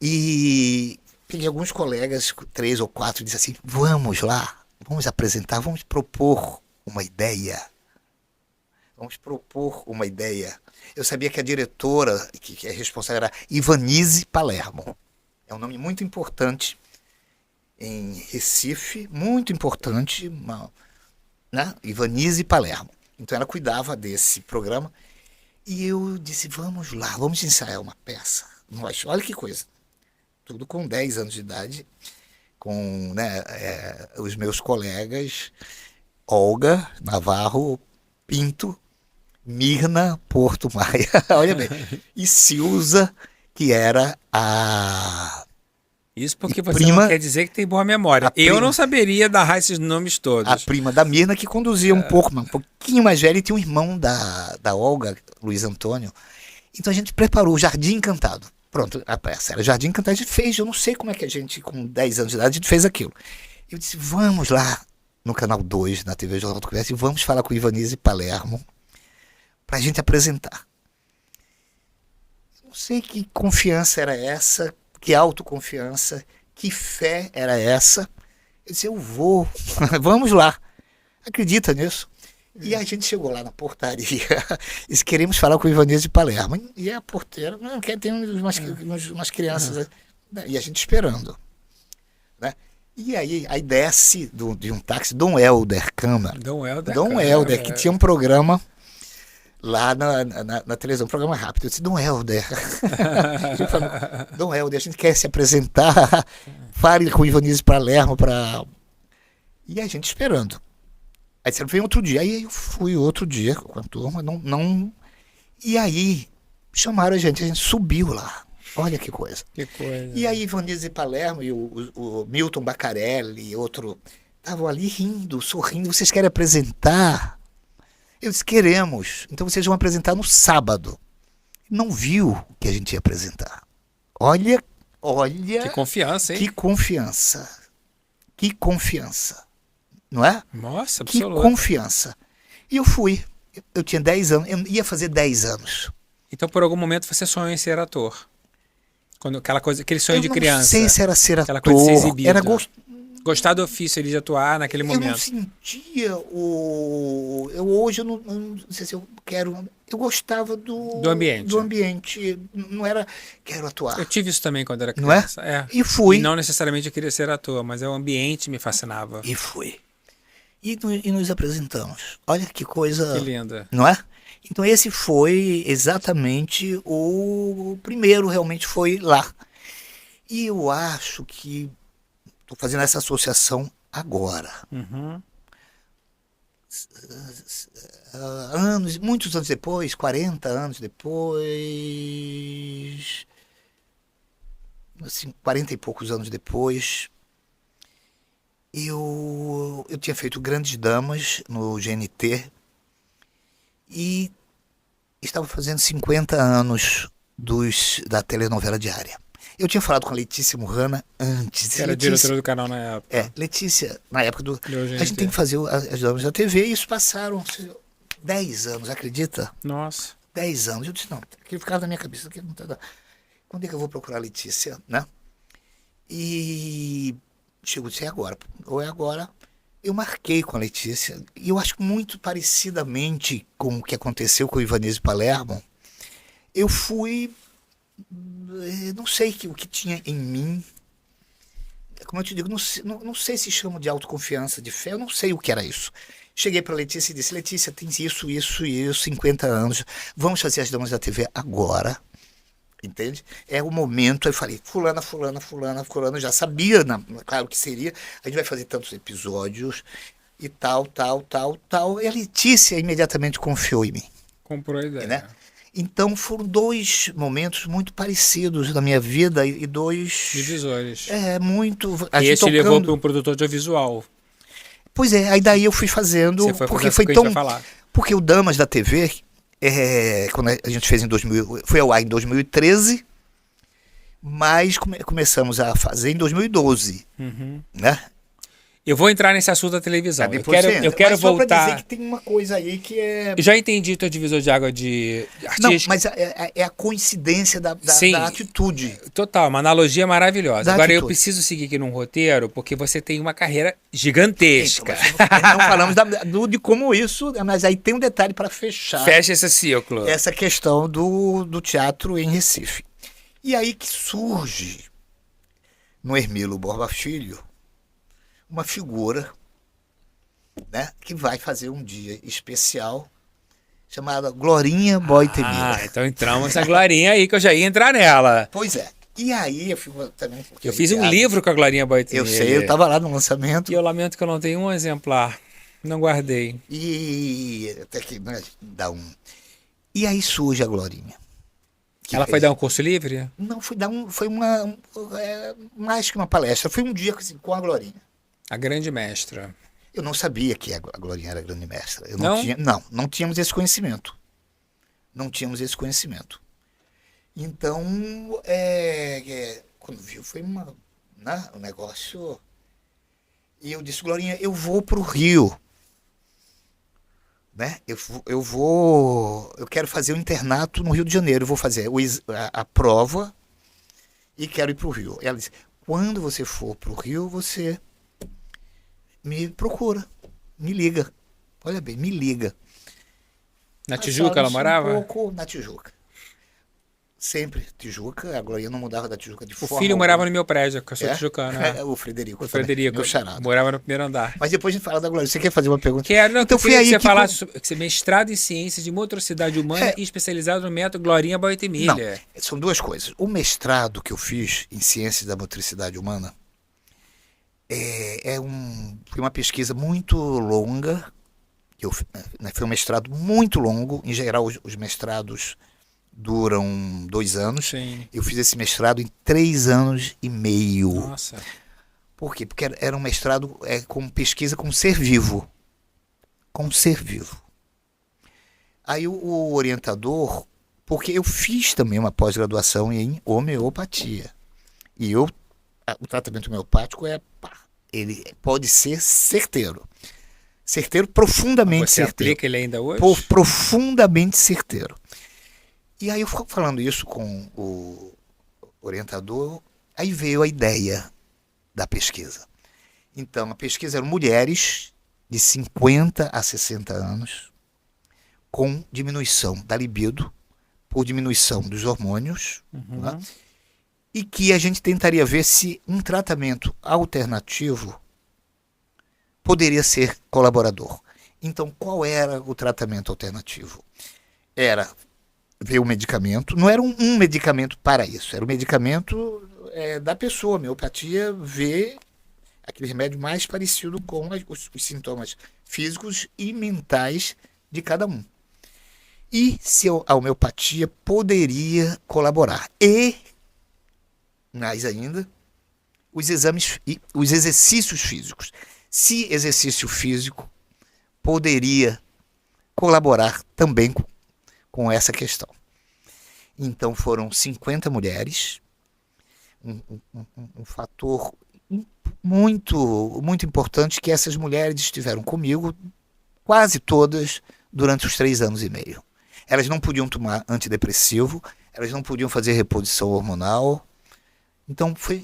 S2: e peguei alguns colegas, 3 ou 4, e disse assim, vamos lá, vamos apresentar, vamos propor uma ideia. Vamos propor uma ideia. Eu sabia que a diretora, que é responsável, era Ivanise Palermo. É um nome muito importante em Recife, muito importante, né? Ivanise Palermo. Então ela cuidava desse programa. E eu disse, vamos lá, vamos ensaiar uma peça. Nós, olha que coisa. Tudo com 10 anos de idade, com né, os meus colegas, Olga Navarro Pinto, Mirna Porto Maia, olha bem, e Silza, que era a...
S1: Isso porque você
S2: prima,
S1: não quer dizer que tem boa memória. Eu não saberia narrar esses nomes todos.
S2: A prima da Mirna, que conduzia um pouquinho mais velha, e tinha um irmão da Olga, Luiz Antônio. Então a gente preparou o Jardim Encantado. Pronto, a peça era Jardim Encantado. A gente fez, eu não sei como é que a gente, com 10 anos de idade, a gente fez aquilo. Eu disse, vamos lá no Canal 2, na TV Jornal do Comércio, e vamos falar com Ivanise Palermo para a gente apresentar. Eu não sei que confiança era essa, que autoconfiança, que fé era essa. Eu disse, eu vou, vamos lá. Acredita nisso? E a gente chegou lá na portaria e disse, queremos falar com o Ivanise Palermo. E a porteira, não quer ter umas crianças. E a gente esperando. Né? E aí desce de um táxi Dom Helder Câmara.
S1: Dom
S2: Helder, que tinha um programa lá na televisão, um programa rápido. Eu disse, Dom Helder. Dom Helder, a gente quer se apresentar. Fale com o Ivanise Palermo para... E a gente esperando. Aí você vem outro dia. Aí eu fui outro dia com a turma. Não... E aí chamaram a gente subiu lá. Olha que coisa.
S1: Que coisa.
S2: E aí Ivanise Palermo e o Milton Bacarelli e outro estavam ali rindo, sorrindo. Vocês querem apresentar? Eu disse, queremos. Então vocês vão apresentar no sábado. Não viu o que a gente ia apresentar. Olha.
S1: Que confiança, hein?
S2: Que confiança. Que confiança. Não é?
S1: Nossa,
S2: absoluto. Que confiança. E eu fui. Eu tinha 10 anos. Eu ia fazer 10 anos.
S1: Então, por algum momento, você sonhou em ser ator? Aquele sonho de criança.
S2: Eu não sei se era ser ator.
S1: Aquela coisa de ser exibido.
S2: Era
S1: gostar do ofício ali de atuar naquele momento.
S2: Eu não sentia hoje eu não sei se eu quero... Eu gostava do
S1: ambiente.
S2: Do ambiente. Não era, quero atuar.
S1: Eu tive isso também quando era criança.
S2: Não é? E fui.
S1: E não necessariamente eu queria ser ator, mas o ambiente me fascinava.
S2: E fui. E nos apresentamos. Olha que coisa...
S1: Que linda.
S2: Não é? Então esse foi exatamente o primeiro, realmente foi lá. E eu acho que estou fazendo essa associação agora.
S1: Uhum.
S2: Muitos anos depois, 40 anos depois, assim, 40 e poucos anos depois, eu tinha feito Grandes Damas no GNT e estava fazendo 50 anos da telenovela diária. Eu tinha falado com a Letícia Murrana antes.
S1: Que era diretora do canal na época.
S2: Letícia, na época do... A gente tem que fazer as damas da TV, e isso passaram 10 anos, acredita?
S1: Nossa.
S2: 10 anos. Eu disse, não, aquilo ficava na minha cabeça. Quando é que eu vou procurar a Letícia, né? E chegou a dizer, agora. Ou é agora. Eu marquei com a Letícia, e eu acho que muito parecidamente com o que aconteceu com o Ivanise Palermo, eu fui... Não sei o que tinha em mim. Como eu te digo, não sei se chama de autoconfiança, de fé, eu não sei o que era isso. Cheguei para a Letícia e disse, Letícia, tem isso, 50 anos, vamos fazer as damas da TV agora, entende? É o momento. Eu falei, fulana, eu já sabia, claro que seria, a gente vai fazer tantos episódios e tal. E a Letícia imediatamente confiou em mim.
S1: Comprou a ideia.
S2: Né? Então foram 2 momentos muito parecidos na minha vida e 2...
S1: divisores.
S2: Muito...
S1: E esse levou para um produtor audiovisual.
S2: Pois é, aí daí eu fui fazendo...
S1: Você foi porque foi tão...
S2: Porque o Damas da TV quando a gente fez em 2000, foi ao ar em 2013, mas começamos a fazer em 2012, né?
S1: Eu vou entrar nesse assunto da televisão. Eu quero
S2: mas só pra
S1: voltar.
S2: dizer que tem uma coisa aí que é...
S1: Eu já entendi teu divisor de água de
S2: Não,
S1: artístico.
S2: mas é a coincidência da atitude.
S1: Total, uma analogia maravilhosa.
S2: Da
S1: Agora eu
S2: atitude.
S1: preciso seguir aqui num roteiro, porque você tem uma carreira gigantesca.
S2: Então, mas não falamos de como isso, mas aí tem um detalhe para fechar
S1: Fecha esse ciclo.
S2: essa questão do teatro em Recife. E aí que surge no Hermilo Borba Filho uma figura, né, que vai fazer um dia especial chamada Glorinha Boitemila.
S1: Então entramos na Glorinha aí, que eu já ia entrar nela.
S2: Pois é. E aí eu fico também...
S1: Eu fiz um livro com a Glorinha Boitemila.
S2: Eu sei, eu estava lá no lançamento.
S1: E eu lamento que eu não tenho um exemplar. Não guardei.
S2: E até que, né, dá um... E aí surge a Glorinha.
S1: Ela foi dar um curso livre?
S2: Não, foi mais que uma palestra. Foi um dia assim, com a Glorinha.
S1: A grande mestra.
S2: Eu não sabia que a Glorinha era grande mestra. Eu
S1: não?
S2: Não tínhamos esse conhecimento. Não tínhamos esse conhecimento. Então, quando viu, foi um negócio... E eu disse, Glorinha, eu vou para o Rio. Né? Eu quero fazer um internato no Rio de Janeiro. Eu vou fazer a prova e quero ir para o Rio. Ela disse, quando você for para o Rio, você me procura, me liga. Olha bem, me liga.
S1: Na Tijuca ela morava?
S2: Um pouco na Tijuca. Sempre Tijuca, a Glorinha não mudava da Tijuca de forma.
S1: O filho morava no meu prédio, que eu sou tijucano.
S2: O Frederico.
S1: O Frederico,
S2: meu charado.
S1: Morava no primeiro andar.
S2: Mas depois a gente fala da Glorinha. Você quer fazer uma pergunta?
S1: Quero, não,
S2: então
S1: foi
S2: foi aí
S1: que você
S2: que
S1: falasse sobre que você é mestrado em ciências de motricidade humana e especializado no método Glorinha Boitemila.
S2: Não, são duas coisas. O mestrado que eu fiz em ciências da motricidade humana foi uma pesquisa muito longa. Foi um mestrado muito longo. Em geral, os mestrados duram 2 anos.
S1: Sim.
S2: Eu fiz esse mestrado em 3 anos e meio.
S1: Nossa.
S2: Por quê? Porque era um mestrado com pesquisa com ser vivo. Com ser vivo. Aí o orientador... Porque eu fiz também uma pós-graduação em homeopatia. E o tratamento homeopático ele pode ser certeiro. Certeiro, profundamente
S1: Você
S2: certeiro.
S1: aplica ele ainda hoje?
S2: Profundamente certeiro. E aí eu falando isso com o orientador, aí veio a ideia da pesquisa. Então, a pesquisa eram mulheres de 50 a 60 anos com diminuição da libido por diminuição dos hormônios, né? E que a gente tentaria ver se um tratamento alternativo poderia ser colaborador. Então, qual era o tratamento alternativo? Era ver o medicamento, não era um medicamento para isso, era o medicamento da pessoa. A homeopatia vê aquele remédio mais parecido com os sintomas físicos e mentais de cada um. E se a homeopatia poderia colaborar. E, mais ainda, os exames e os exercícios físicos. Se exercício físico poderia colaborar também com essa questão. Então foram 50 mulheres, um fator muito, muito importante que essas mulheres estiveram comigo quase todas durante os 3 anos e meio. Elas não podiam tomar antidepressivo, elas não podiam fazer reposição hormonal. Então foi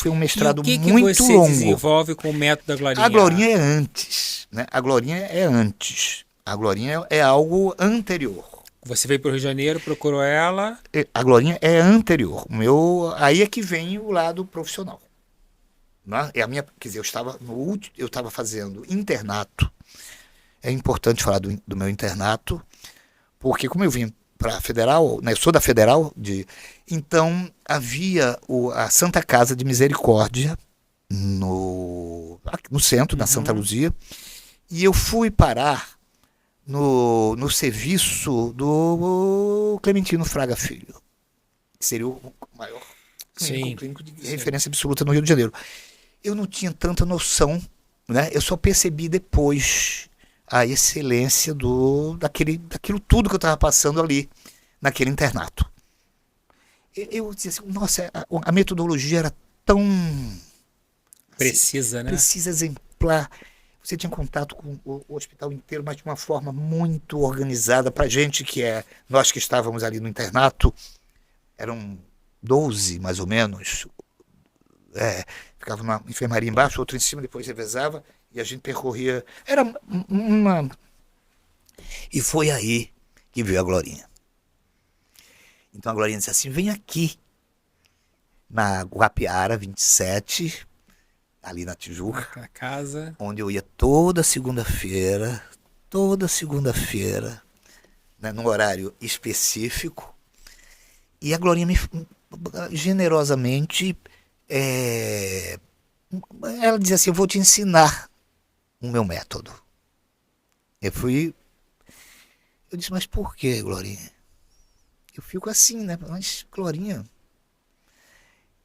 S2: um mestrado muito longo. E o que
S1: você desenvolve com o método da Glorinha?
S2: A Glorinha é antes, né? A Glorinha é antes. A Glorinha é algo anterior.
S1: Você veio para o Rio de Janeiro, procurou ela?
S2: A Glorinha é anterior. Aí é que vem o lado profissional. Né? Quer dizer, eu estava fazendo internato. É importante falar do meu internato, porque como eu vim para a Federal, né, eu sou da Federal, então havia a Santa Casa de Misericórdia no centro, na Santa Luzia, e eu fui parar no serviço do Clementino Fraga Filho, que seria o maior clínico de referência absoluta no Rio de Janeiro. Eu não tinha tanta noção, né? Eu só percebi depois, a excelência daquilo tudo que eu estava passando ali, naquele internato. Eu dizia assim, nossa, a metodologia era tão
S1: Precisa, né?
S2: precisa, exemplar. Você tinha contato com o hospital inteiro, mas de uma forma muito organizada. Para gente nós que estávamos ali no internato, eram 12 mais ou menos. Ficava uma enfermaria embaixo, outra em cima, depois revezava e a gente percorria. Era uma. E foi aí que veio a Glorinha. Então a Glorinha disse assim: vem aqui na Guapiara 27, ali na Tijuca,
S1: Na casa.
S2: onde eu ia toda segunda-feira, né, num horário específico, e a Glorinha me generosamente, ela dizia assim: eu vou te ensinar o meu método. Eu disse: mas por que, Glorinha? Eu fico assim, né? Mas, Glorinha.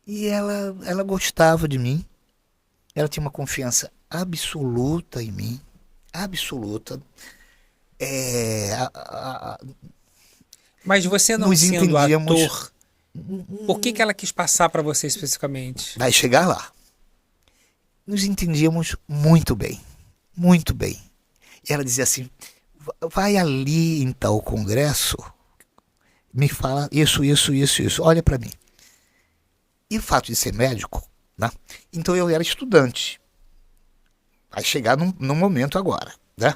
S2: E ela gostava de mim, ela tinha uma confiança absoluta em mim, absoluta. É, a- a-
S1: Mas você não
S2: Nos
S1: sendo
S2: entendíamos.
S1: ator, por que ela quis passar para você especificamente?
S2: Vai chegar lá. Nos entendíamos muito bem, muito bem. E ela dizia assim: vai ali em tal congresso, me fala isso, olha para mim. E o fato de ser médico, né? Então eu era estudante. Vai chegar num momento agora, né?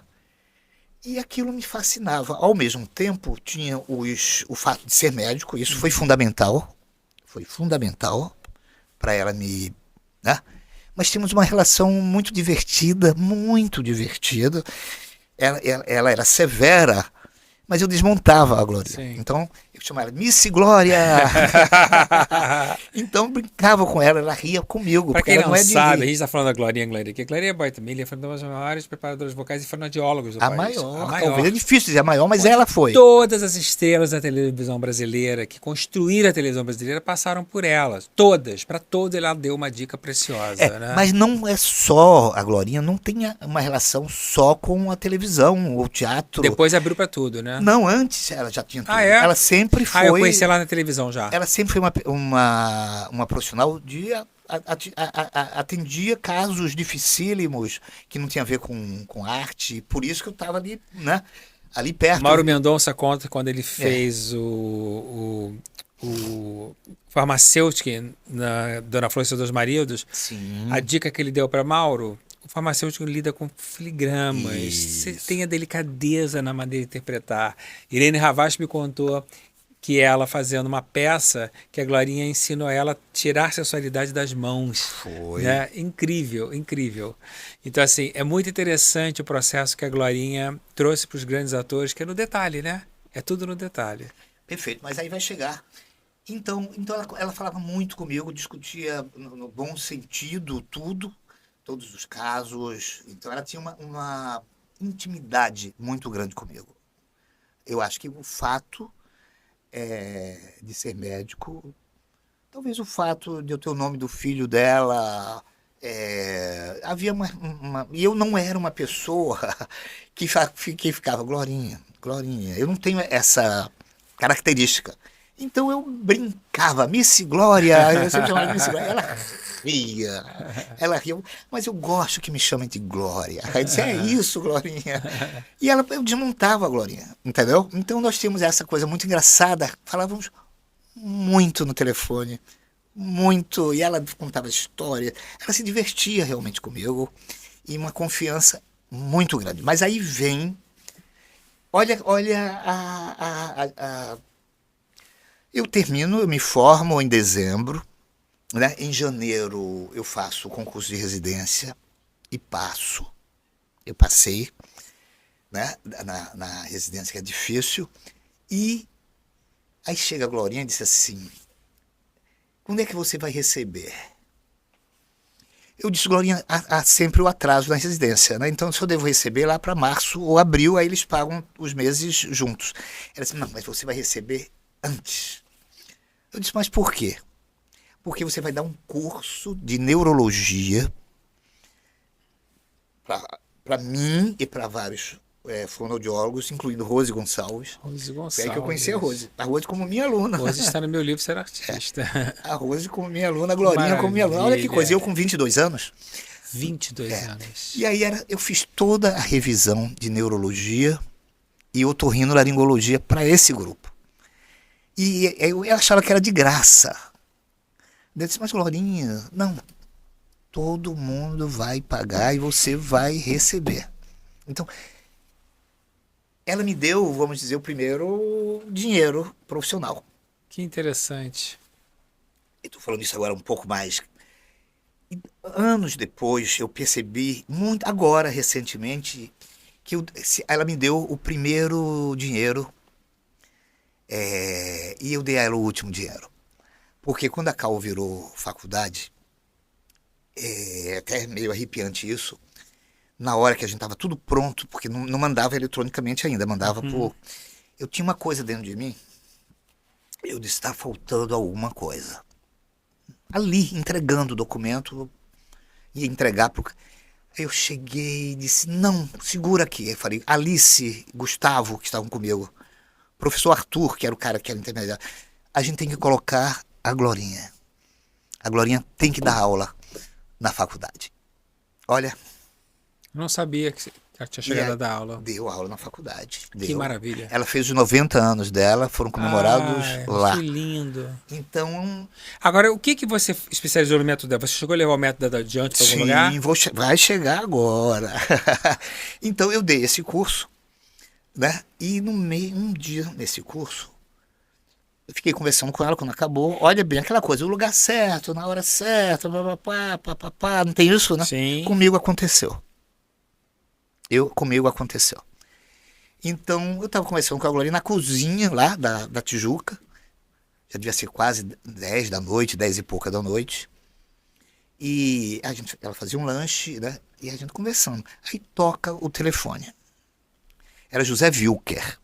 S2: E aquilo me fascinava. Ao mesmo tempo, tinha o fato de ser médico, isso foi fundamental para ela me, né? Mas tínhamos uma relação muito divertida, muito divertida. Ela era severa, mas eu desmontava a Glória.
S1: Sim.
S2: Então, eu chamava ela Miss Glória. Então, brincava com ela, ela ria comigo.
S1: Para
S2: porque
S1: quem
S2: ela
S1: não
S2: é de
S1: sabe, a
S2: rir.
S1: gente está falando da Glorinha aqui. A Glorinha Boitamilha foi uma das maiores preparadoras vocais e fonoaudiólogos do
S2: A
S1: país.
S2: maior,
S1: A maior.
S2: talvez é difícil dizer a maior, mas
S1: Onde
S2: ela foi.
S1: todas as estrelas da televisão brasileira que construíram a televisão brasileira passaram por elas. Todas. Para todos ela deu uma dica preciosa, né?
S2: Mas não é só, a Glorinha não tem uma relação só com a televisão, o teatro.
S1: Depois abriu para tudo, né?
S2: Não, antes ela já tinha tudo.
S1: Ah, é?
S2: Ela sempre foi.
S1: Eu conheci ela na televisão já.
S2: Ela sempre foi uma profissional de atendia casos dificílimos que não tinha a ver com arte. Por isso que eu estava ali, né? Ali perto.
S1: Mauro Mendonça conta quando ele fez o farmacêutico na Dona Flor e seus dois maridos.
S2: Sim.
S1: A dica que ele deu para Mauro: o farmacêutico lida com filigramas,
S2: Isso.
S1: você tem a delicadeza na maneira de interpretar. Irene Havas me contou que ela fazendo uma peça, que a Glorinha ensinou ela a tirar a sensualidade das mãos.
S2: Foi.
S1: Né? Incrível, incrível. Então, assim, é muito interessante o processo que a Glorinha trouxe para os grandes atores, que é no detalhe, né? É tudo no detalhe.
S2: Perfeito, mas aí vai chegar. Então ela falava muito comigo, discutia no bom sentido todos os casos. Então ela tinha uma intimidade muito grande comigo. Eu acho que o fato de ser médico, talvez o fato de eu ter o nome do filho dela, havia e eu não era uma pessoa que ficava Glorinha. Eu não tenho essa característica. Então eu brincava, Miss Glória, eu sempre chamava Miss Glória, ela ria, mas eu gosto que me chamem de Glória. Aí disse: é isso, Glorinha. E eu desmontava a Glorinha, entendeu? Então nós tínhamos essa coisa muito engraçada, falávamos muito no telefone, muito, e ela contava história, ela se divertia realmente comigo, e uma confiança muito grande. Mas aí vem, olha eu me formo em dezembro, né? Em janeiro eu faço o concurso de residência e passo. Eu passei, né? Na residência, que é difícil. E aí chega a Glorinha e disse assim: quando é que você vai receber? Eu disse: Glorinha, há sempre o atraso na residência, né? Então, se eu devo receber lá para março ou abril, aí eles pagam os meses juntos. Ela disse: não, mas você vai receber antes. Eu disse: mas por quê? Porque você vai dar um curso de neurologia para mim e para vários fonoaudiólogos, incluindo Rose Gonçalves.
S3: Rose
S2: Foi aí que eu conheci a
S3: Gonçalves.
S2: Rose. A Rose como minha aluna.
S3: Rose está no meu livro Ser Artista.
S2: A Rose como minha aluna, a Glorinha como minha aluna. Olha que coisa, eu com 22 anos.
S3: 22 anos.
S2: E aí eu fiz toda a revisão de neurologia e otorrinolaringologia para esse grupo. E eu achava que era de graça. Eu disse, mas Glorinha, não. Todo mundo vai pagar e você vai receber. Então, ela me deu, vamos dizer, o primeiro dinheiro profissional.
S3: Que interessante.
S2: Estou falando isso agora um pouco mais. E anos depois, eu percebi, muito agora, recentemente, que ela me deu o primeiro dinheiro e eu dei a ela o último dinheiro. Porque quando a Cal virou faculdade, é até meio arrepiante isso, na hora que a gente estava tudo pronto, porque não mandava eletronicamente ainda, mandava por... Eu tinha uma coisa dentro de mim, eu disse, está faltando alguma coisa. Ali, entregando o documento, ia entregar para Aí eu cheguei e disse, não, segura aqui. Eu falei, Alice, Gustavo, que estavam comigo, professor Arthur, que era o cara que era intermediário, a gente tem que colocar a Glorinha. A Glorinha tem que dar aula na faculdade. Olha...
S3: Eu não sabia que ela tinha chegado a dar aula.
S2: Deu aula na faculdade.
S3: Que
S2: Deu.
S3: maravilha.
S2: Ela fez os 90 anos dela, foram comemorados lá.
S3: Que lindo.
S2: Então...
S3: Agora, o que você especializou no método dela? Você chegou a levar o método dela adiante para algum lugar?
S2: Sim, vai chegar agora. Então eu dei esse curso, né? E no meio, um dia nesse curso, eu fiquei conversando com ela quando acabou. Olha bem, aquela coisa, o lugar certo, na hora certa, papapá, não tem isso, né?
S3: Sim.
S2: Comigo aconteceu. Comigo aconteceu. Então, eu estava conversando com a Glorinha na cozinha lá da Tijuca. Já devia ser quase 10 da noite, 10 e pouca da noite. E ela fazia um lanche, né? E a gente conversando. Aí toca o telefone. Era José Wilker.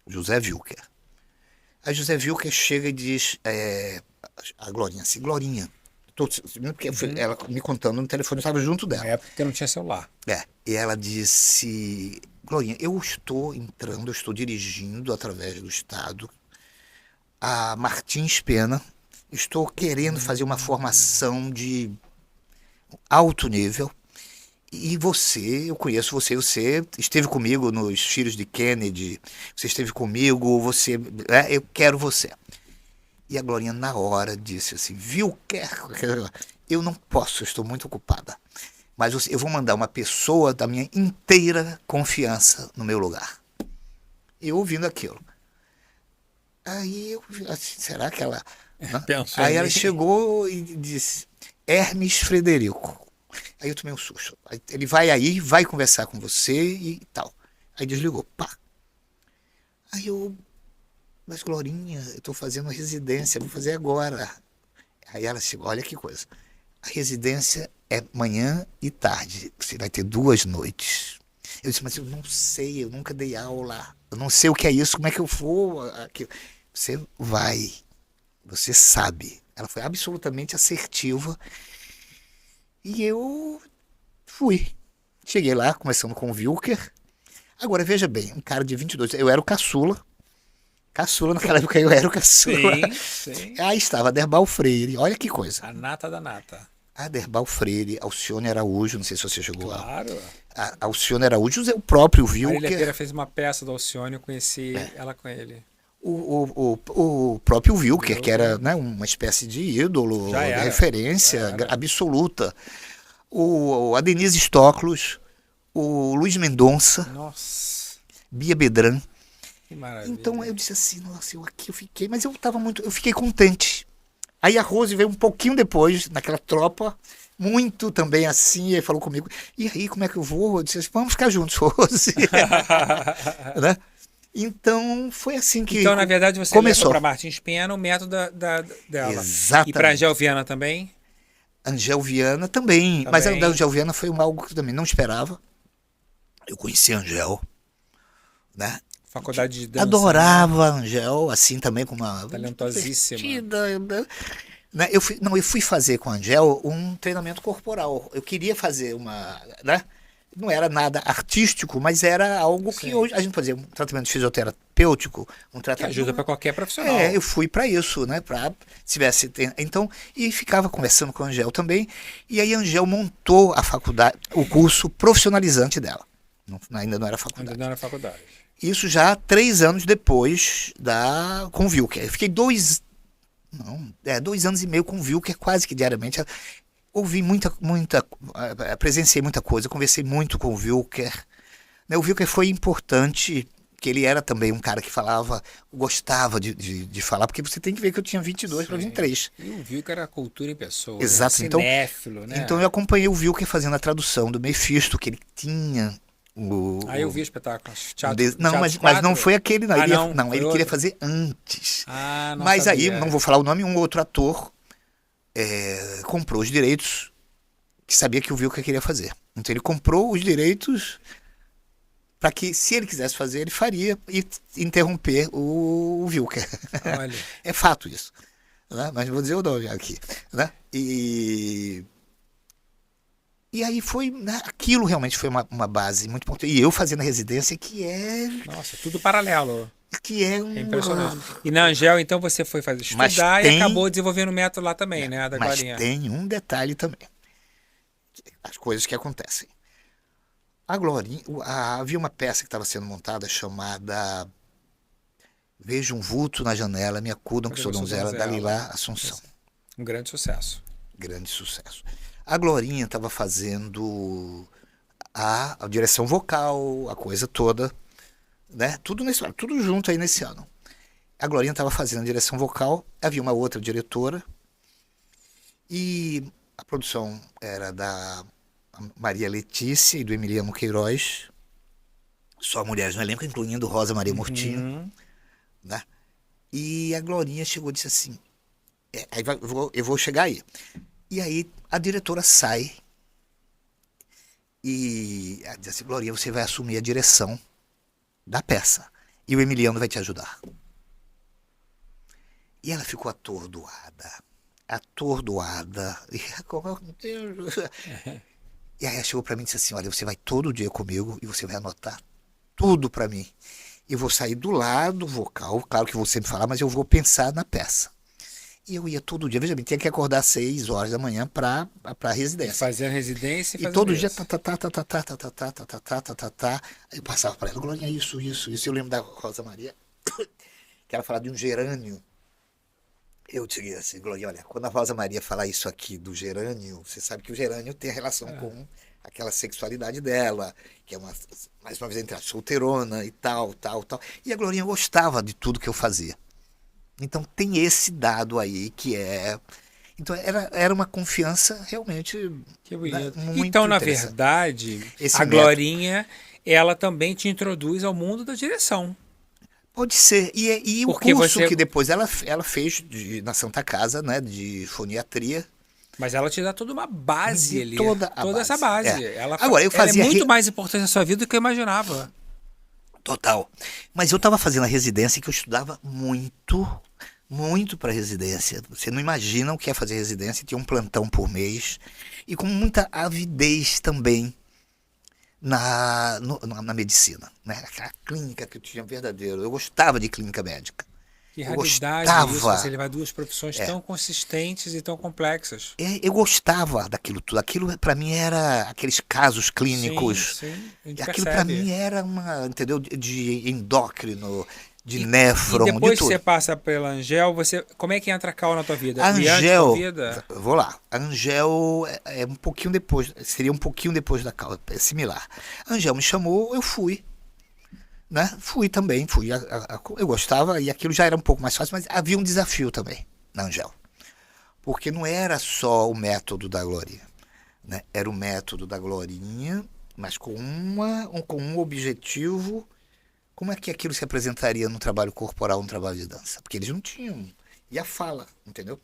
S2: José Wilker. Aí José Wilker chega e diz a Glorinha assim, Glorinha, porque ela me contando no telefone, eu estava junto dela.
S3: Na época que não tinha celular.
S2: E ela disse, Glorinha, eu estou dirigindo através do Estado a Martins Pena, estou querendo fazer uma formação de alto nível, e eu conheço você esteve comigo nos Filhos de Kennedy, você esteve comigo, eu quero você. E a Glorinha, na hora, disse assim, eu não posso, estou muito ocupada. Mas eu vou mandar uma pessoa da minha inteira confiança no meu lugar. Eu ouvindo aquilo. Aí eu assim, será que ela... Aí ela chegou e disse, Hermes Frederico. Aí eu tomei um susto. Ele vai conversar com você e tal. Aí desligou, pá. Aí mas Glorinha, eu estou fazendo residência, vou fazer agora. Aí ela chegou, olha que coisa. A residência é manhã e tarde, você vai ter 2 noites. Eu disse, mas eu não sei, eu nunca dei aula, eu não sei o que é isso, como é que eu vou? Você vai, você sabe. Ela foi absolutamente assertiva e eu fui. Cheguei lá, começando com o Wilker. Agora, veja bem, um cara de 22, eu era o caçula naquela época eu era o caçula.
S3: Sim.
S2: Aí estava a Derbal Freire, olha que coisa.
S3: A nata da nata.
S2: A Derbal Freire, Alcione Araújo, não sei se você chegou lá.
S3: Claro.
S2: A Alcione Araújo é o próprio Wilker.
S3: Marília Pera fez uma peça do Alcione, eu conheci ela com ele.
S2: O próprio Wilker, que era, né, uma espécie de ídolo, de referência absoluta. A Denise Stoklos, o Luiz Mendonça,
S3: Nossa.
S2: Bia Bedran.
S3: Que maravilha.
S2: Então eu disse assim, nossa, eu fiquei, mas eu fiquei contente. Aí a Rose veio um pouquinho depois, naquela tropa, muito também assim, e falou comigo, e aí, como é que eu vou? Eu disse assim, vamos ficar juntos, Rose. Né? Então, foi assim que
S3: Então, na verdade, você
S2: começou.
S3: levou para Martins Pena o método dela.
S2: Exatamente.
S3: E para Angel Viana também?
S2: Angel Viana também. Mas a Angel Viana foi algo que eu também não esperava. Eu conheci a Angel, né?
S3: Faculdade de dança.
S2: Adorava a Angel, assim também com uma...
S3: Talentosíssima.
S2: Né? Eu fui fazer com a Angel um treinamento corporal. Eu queria fazer não era nada artístico, mas era algo que
S3: Sim.
S2: hoje a gente fazia um tratamento fisioterapêutico, um
S3: Que
S2: tratamento.
S3: ajuda para qualquer profissional.
S2: Eu fui para isso, né? Para se tivesse então e ficava conversando com a Angel também. E aí a Angel montou a faculdade, o curso profissionalizante dela. Ainda não era faculdade.
S3: Ainda não era faculdade.
S2: Isso já 3 anos depois com o Wilker. Eu fiquei 2 anos e meio com o Wilker, quase que diariamente. Ouvi presenciei muita coisa, conversei muito com o Wilker. Né, o Wilker foi importante, que ele era também um cara que gostava de falar, porque você tem que ver que eu tinha 22 para 23.
S3: E o Wilker era cultura em pessoa.
S2: Exato,
S3: Né?
S2: então,
S3: Cinéfilo, né?
S2: então eu acompanhei o Wilker fazendo a tradução do Mephisto, que ele tinha.
S3: Aí eu vi espetáculos.
S2: Não, mas não foi aquele, não. Ele queria
S3: outro?
S2: fazer antes.
S3: Ah, não
S2: Mas
S3: sabia.
S2: aí, não vou falar o nome, um outro ator comprou os direitos que sabia que o Wilker queria fazer. Então ele comprou os direitos para que, se ele quisesse fazer, ele faria e interromper o Wilker.
S3: Olha.
S2: É fato isso. Né? Mas vou dizer o nome aqui. Né? E aí foi, né? Aquilo realmente foi uma base muito importante. E eu fazendo a residência,
S3: Nossa, tudo paralelo.
S2: É
S3: impressionante. E na Angel, então, você foi estudar e acabou desenvolvendo o método lá também, né? Da
S2: Mas
S3: Glorinha.
S2: tem um detalhe também. As coisas que acontecem. A Glorinha, havia uma peça que estava sendo montada chamada Vejo um vulto na janela, me acudam que sou donzela, da Lilá Assunção.
S3: Um grande sucesso.
S2: Grande sucesso. A Glorinha estava fazendo a direção vocal, a coisa toda, né? Tudo junto aí nesse ano. A Glorinha estava fazendo a direção vocal, havia uma outra diretora e a produção era da Maria Letícia e do Emiliano Queiroz, só mulheres no elenco, incluindo Rosa Maria Murtinho, né? E a Glorinha chegou e disse assim, eu vou chegar aí. E aí a diretora sai e diz assim, Glorinha, você vai assumir a direção da peça e o Emiliano vai te ajudar. E ela ficou atordoada. E aí ela chegou pra mim e disse assim, olha, você vai todo dia comigo e você vai anotar tudo pra mim. Eu vou sair do lado vocal, claro que eu vou sempre falar, mas eu vou pensar na peça. E eu ia todo dia, veja bem, tinha que acordar às 6 horas da manhã pra residência.
S3: Fazer a residência
S2: e todo dia, Aí eu passava pra ela, Glorinha, isso. Eu lembro da Rosa Maria, que ela falava de um gerânio. Eu diria assim, Glorinha, olha, quando a Rosa Maria falar isso aqui do gerânio, você sabe que o gerânio tem relação com aquela sexualidade dela, que é mais uma vez, entre a solteirona e tal. E a Glorinha gostava de tudo que eu fazia. Então tem esse dado aí que é... Então era uma confiança realmente muito
S3: Então, na
S2: interessante.
S3: verdade,
S2: Esse
S3: a Glorinha, ela também te introduz ao mundo da direção.
S2: Pode ser. E o
S3: Porque
S2: curso
S3: você-
S2: que depois ela fez na Santa Casa, né, de foniatria.
S3: Mas ela te dá toda uma base
S2: De
S3: ali.
S2: toda
S3: essa base.
S2: É.
S3: Ela,
S2: Agora, eu
S3: ela
S2: fazia
S3: é muito mais importante na sua vida do que eu imaginava.
S2: Total. Mas eu estava fazendo a residência que eu estudava muito para residência. Você não imagina o que é fazer residência. Tinha um plantão por mês. E com muita avidez também na medicina. Né? Aquela clínica que eu tinha verdadeiro. Eu gostava de clínica médica.
S3: Que
S2: Eu
S3: raridade
S2: gostava.
S3: isso, você levar duas profissões tão consistentes e tão complexas.
S2: Eu gostava daquilo tudo. Aquilo para mim era aqueles casos clínicos.
S3: Sim, a gente
S2: E aquilo para
S3: percebe.
S2: mim era entendeu? De endócrino, de néfron,
S3: E depois
S2: de
S3: que
S2: tudo.
S3: você passa pela Angel, como é que entra a Cal na tua vida?
S2: A
S3: E antes
S2: Angel,
S3: da vida?
S2: vou lá. A Angel é um pouquinho depois, seria um pouquinho depois da Cal, é similar. A Angel me chamou, eu fui. Né? Fui também, eu gostava e aquilo já era um pouco mais fácil, mas havia um desafio também na Angel. Porque não era só o método da Glorinha, né? Era o método da Glorinha, mas com um objetivo. Como é que aquilo se apresentaria no trabalho corporal, no trabalho de dança? Porque eles não tinham. E a fala, entendeu?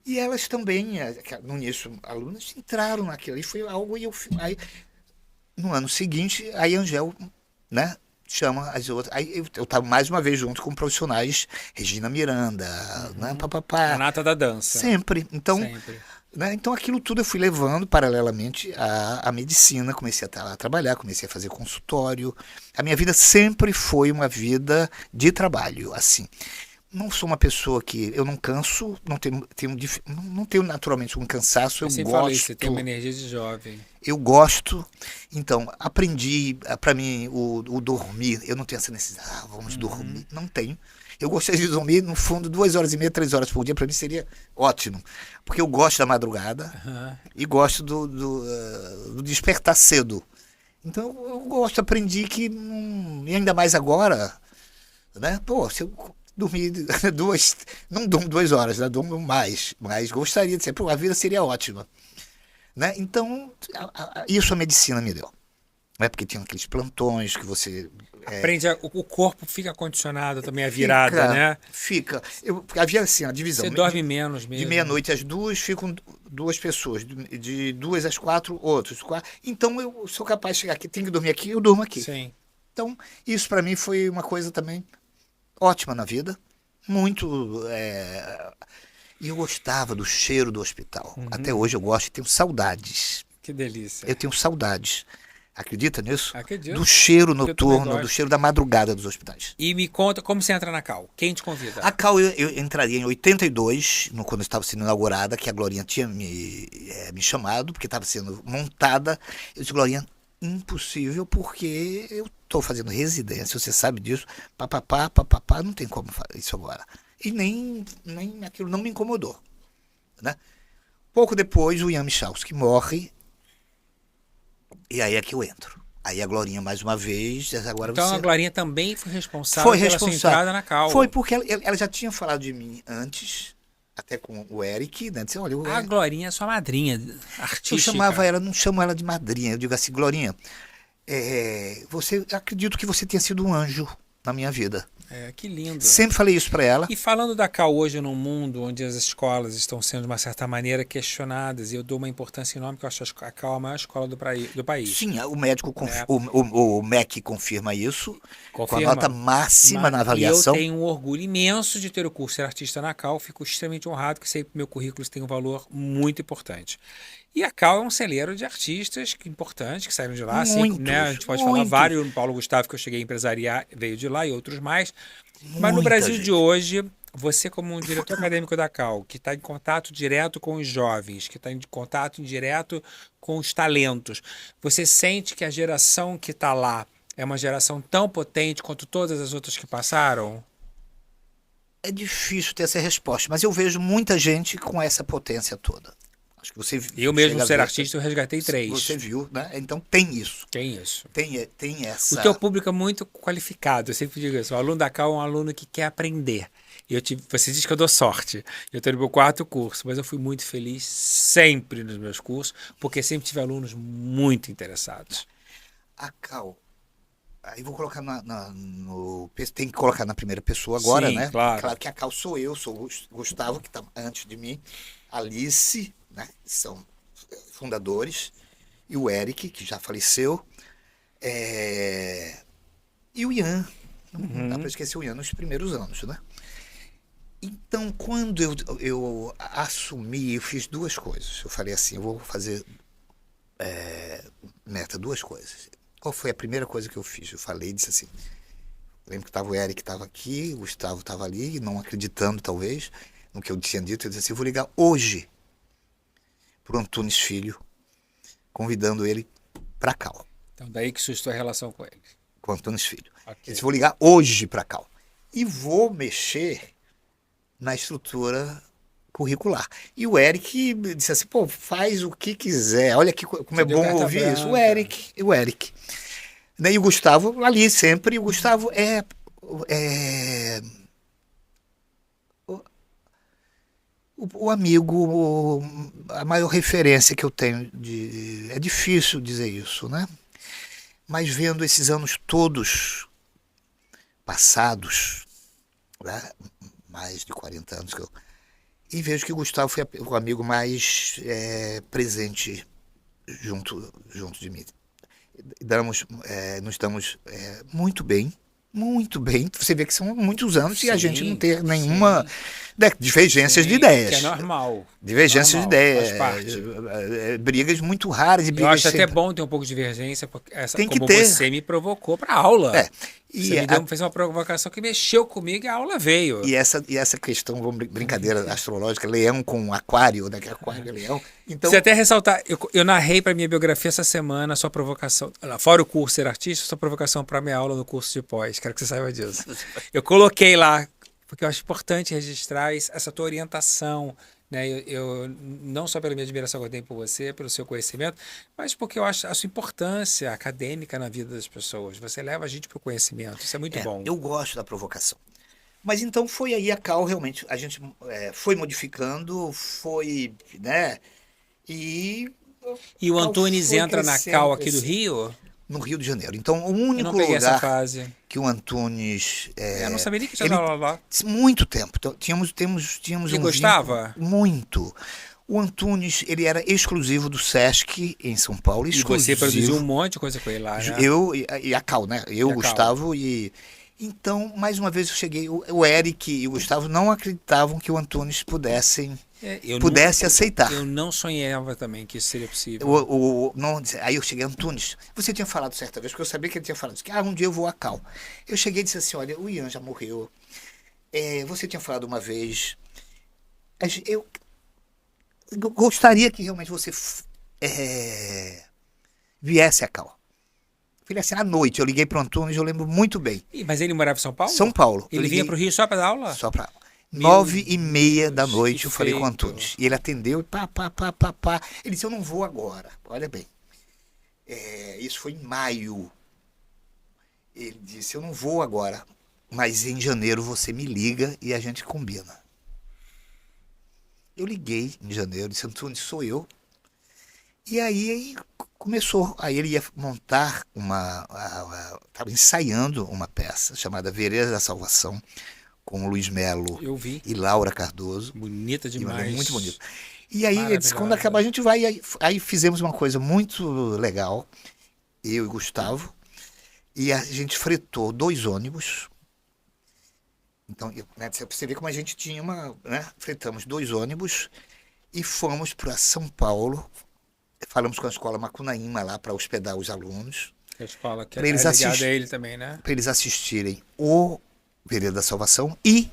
S2: E elas também, no início, alunas entraram naquilo. E foi algo. Aí, no ano seguinte, a Angel, né? Chama as outras. Aí eu estava mais uma vez junto com profissionais, Regina Miranda, né?
S3: A nata da dança.
S2: Sempre. Então,
S3: Sempre.
S2: Né? Então aquilo tudo eu fui levando paralelamente à medicina, comecei a trabalhar, comecei a fazer consultório. A minha vida sempre foi uma vida de trabalho, assim. Não sou uma pessoa que eu não canso, não tenho naturalmente um cansaço, eu
S3: sempre
S2: gosto.
S3: falei, você tem uma energia de jovem.
S2: Eu gosto, então aprendi, para mim, o dormir, eu não tenho essa necessidade, vamos dormir, não tenho. Eu gostaria de dormir, no fundo, 2 horas e meia, 3 horas por dia, para mim seria ótimo. Porque eu gosto da madrugada e gosto do despertar cedo. Então eu gosto, aprendi que, e ainda mais agora, né? Pô, se eu dormir não durmo 2 horas, né? Durmo mais, mas gostaria de ser, pô, a vida seria ótima. Né? Então, isso a medicina me deu. Né? Porque tinha aqueles plantões que você...
S3: Aprende, o corpo fica condicionado também, a virada, né?
S2: Fica. Havia assim, a divisão.
S3: Você dorme menos mesmo.
S2: De meia-noite às 2, ficam 2 pessoas. De 2 às 4, outros. Então, eu sou capaz de chegar aqui, tenho que dormir aqui, eu durmo aqui.
S3: Sim.
S2: Então, isso para mim foi uma coisa também ótima na vida. Muito... E eu gostava do cheiro do hospital. Até hoje eu gosto e tenho saudades.
S3: Que delícia.
S2: Eu tenho saudades. Acredita nisso?
S3: Acredito.
S2: Do cheiro noturno, do cheiro da madrugada dos hospitais.
S3: E me conta como você entra na Cal. Quem te convida?
S2: A Cal eu entraria em 82, quando estava sendo inaugurada, que a Glorinha tinha me chamado, porque estava sendo montada. Eu disse, Glorinha, impossível, porque eu estou fazendo residência, você sabe disso. Papapá, não tem como fazer isso agora. E nem aquilo não me incomodou. Né? Pouco depois, o Ian Michalski morre. E aí é que eu entro. Aí a Glorinha, mais uma vez, agora
S3: então
S2: você...
S3: a Glorinha também foi responsável pela sua entrada na Cal.
S2: Foi porque ela já tinha falado de mim antes, até com o Eric, né? Disse, olha,
S3: a Glorinha é sua madrinha artística.
S2: Eu chamava ela, não chamo ela de madrinha. Eu digo assim, Glorinha, acredito que você tenha sido um anjo na minha vida.
S3: Que lindo.
S2: Sempre falei isso para ela.
S3: E falando da Cal hoje num mundo onde as escolas estão sendo, de uma certa maneira, questionadas, e eu dou uma importância enorme, porque eu acho a Cal a maior escola do país.
S2: Sim, o médico, o MEC confirma isso, com a nota máxima na avaliação.
S3: Eu tenho um orgulho imenso de ter o curso de ser artista na Cal, fico extremamente honrado, que sei que meu currículo tem um valor muito importante. E a Cal é um celeiro de artistas importantes que saíram de lá. Muitos, assim, né? A gente pode falar vários. O Paulo Gustavo, que eu cheguei a empresariar, veio de lá, e outros mais. Mas no Brasil de hoje, você como um diretor acadêmico da Cal, que está em contato direto com os jovens, que está em contato direto com os talentos, você sente que a geração que está lá é uma geração tão potente quanto todas as outras que passaram?
S2: É difícil ter essa resposta, mas eu vejo muita gente com essa potência toda. Acho que você
S3: eu mesmo ser artista, eu resgatei 3.
S2: Você viu, né? Então tem isso.
S3: Tem isso.
S2: Tem essa...
S3: O teu público é muito qualificado, eu sempre digo isso. O aluno da Cal é um aluno que quer aprender. Você diz que eu dou sorte. Eu estou no meu 4º curso, mas eu fui muito feliz sempre nos meus cursos, porque sempre tive alunos muito interessados.
S2: A Cal... Aí vou colocar tem que colocar na primeira pessoa agora,
S3: sim,
S2: né?
S3: Claro
S2: que a Cal sou eu, sou o Gustavo, que está antes de mim, Alice, né? São fundadores, e o Eric, que já faleceu, e o Ian. Não dá para esquecer o Ian nos primeiros anos, né? Então, quando eu assumi, eu fiz 2 coisas. Eu falei assim, eu vou fazer meta 2 coisas. Qual foi a primeira coisa que eu fiz? Eu falei, disse assim, lembro que estava o Eric, estava aqui, o Gustavo estava ali, não acreditando talvez no que eu tinha dito. Eu disse assim, eu vou ligar hoje para o Antunes Filho, convidando ele para Cal.
S3: Então daí que sustou a relação com ele.
S2: Com o Antunes Filho.
S3: Okay.
S2: Eu disse, vou ligar hoje para Cal. E vou mexer na estrutura curricular. E o Eric disse assim, pô, faz o que quiser. Olha que, como é bom ouvir isso. O Eric. E o Gustavo, ali sempre, o Gustavo o amigo, a maior referência que eu tenho. É difícil dizer isso, né? Mas vendo esses anos todos passados, né? Mais de 40 anos que eu... E vejo que o Gustavo foi o amigo mais presente junto de mim. Nos damos muito bem. Você vê que são muitos anos, sim, e a gente não ter Divergências de
S3: Sim,
S2: ideias.
S3: que é normal.
S2: Divergências de ideias.
S3: Faz parte.
S2: Brigas muito raras. E
S3: Eu
S2: brigas
S3: acho até
S2: sempre...
S3: bom ter um pouco de divergência, porque
S2: Tem que
S3: como
S2: ter.
S3: você me provocou para aula.
S2: E
S3: Você fez uma provocação que mexeu comigo e a aula veio.
S2: E essa questão, brincadeira astrológica, leão com aquário, né? Que aquário é leão. Então,
S3: Você até ressaltar, eu narrei para minha biografia essa semana a sua provocação, fora o curso Ser Artista, sua provocação para minha aula no curso de pós. Quero que você saiba disso. Eu coloquei lá, porque eu acho importante registrar essa tua orientação, né? Eu não só pela minha admiração que eu tenho por você, pelo seu conhecimento, mas porque eu acho a sua importância acadêmica na vida das pessoas. Você leva a gente para o conhecimento, isso é muito bom.
S2: eu gosto da provocação. Mas então foi aí a Cal, realmente, a gente foi modificando, foi, né?
S3: E o Antunes entra na Cal aqui do Rio?
S2: No Rio de Janeiro. Então, o
S3: Eu
S2: único
S3: não peguei essa
S2: lugar
S3: fase.
S2: que o Antunes...
S3: Eu não sabia nem que tinha dado lá.
S2: Muito tempo. Então, tínhamos
S3: Ele
S2: um
S3: gostava?
S2: vínculo muito. O Antunes, ele era exclusivo do Sesc em São Paulo.
S3: E
S2: Exclusivo.
S3: você produziu um monte de coisa com ele lá, né?
S2: Eu e a Cal, né? Eu, o Gustavo e... Então, mais uma vez eu cheguei... O Eric e o Gustavo não acreditavam que o Antunes pudesse aceitar.
S3: Eu não sonhava também que isso seria possível.
S2: Aí eu cheguei, Antunes, você tinha falado certa vez, porque eu sabia que ele tinha falado isso, que um dia eu vou a Cal. Eu cheguei e disse assim, olha, o Ian já morreu, você tinha falado uma vez, eu gostaria que realmente você viesse a Cal. Falei assim, à noite, eu liguei para o Antunes, eu lembro muito bem.
S3: Mas ele morava em São Paulo?
S2: São Paulo.
S3: Ele vinha para o Rio só para dar aula?
S2: Só para aula. 9h30 da noite eu falei com o
S3: feito.
S2: Antunes. E ele atendeu e pá. Ele disse, eu não vou agora. Olha bem. Isso foi em maio. Ele disse, eu não vou agora. Mas em janeiro você me liga e a gente combina. Eu liguei em janeiro, disse, Antunes, sou eu. E aí começou. Aí ele ia montar estava ensaiando uma peça chamada Vereda da Salvação, com o Luiz Melo e Laura Cardoso.
S3: Bonita demais.
S2: Muito bonito. E aí ele disse, quando acabar a gente vai. Aí fizemos uma coisa muito legal, eu e Gustavo, e a gente fretou 2 ônibus. Então, você vê como a gente tinha fretamos 2 ônibus e fomos para São Paulo. Falamos com a escola Macunaíma lá para hospedar os alunos.
S3: A escola que
S2: é ligada
S3: a ele também, né?
S2: Para eles assistirem o Vereda da Salvação e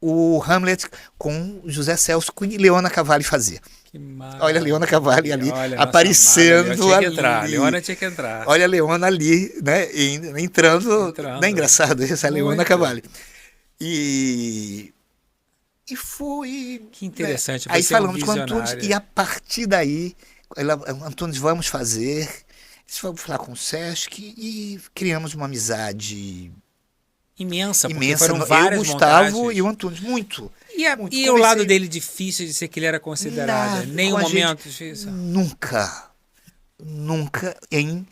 S2: o Hamlet com José Celso e Leona Cavalli fazia.
S3: Que maravilha.
S2: Olha a Leona Cavalli ali aparecendo ali.
S3: Leona tinha que entrar.
S2: Olha a Leona ali, né? Entrando. Não é engraçado essa Leona Cavalli. E foi.
S3: Que interessante.
S2: Aí falamos com o Antunes e a partir daí, Antunes, vamos fazer. Vamos falar com o Sesc e criamos uma amizade
S3: imensa, porque
S2: imensa.
S3: Foram várias
S2: o Gustavo
S3: montagens.
S2: E o Antunes, muito.
S3: E o lado dele difícil de ser que ele era considerado? Nenhum momento difícil?
S2: Nunca em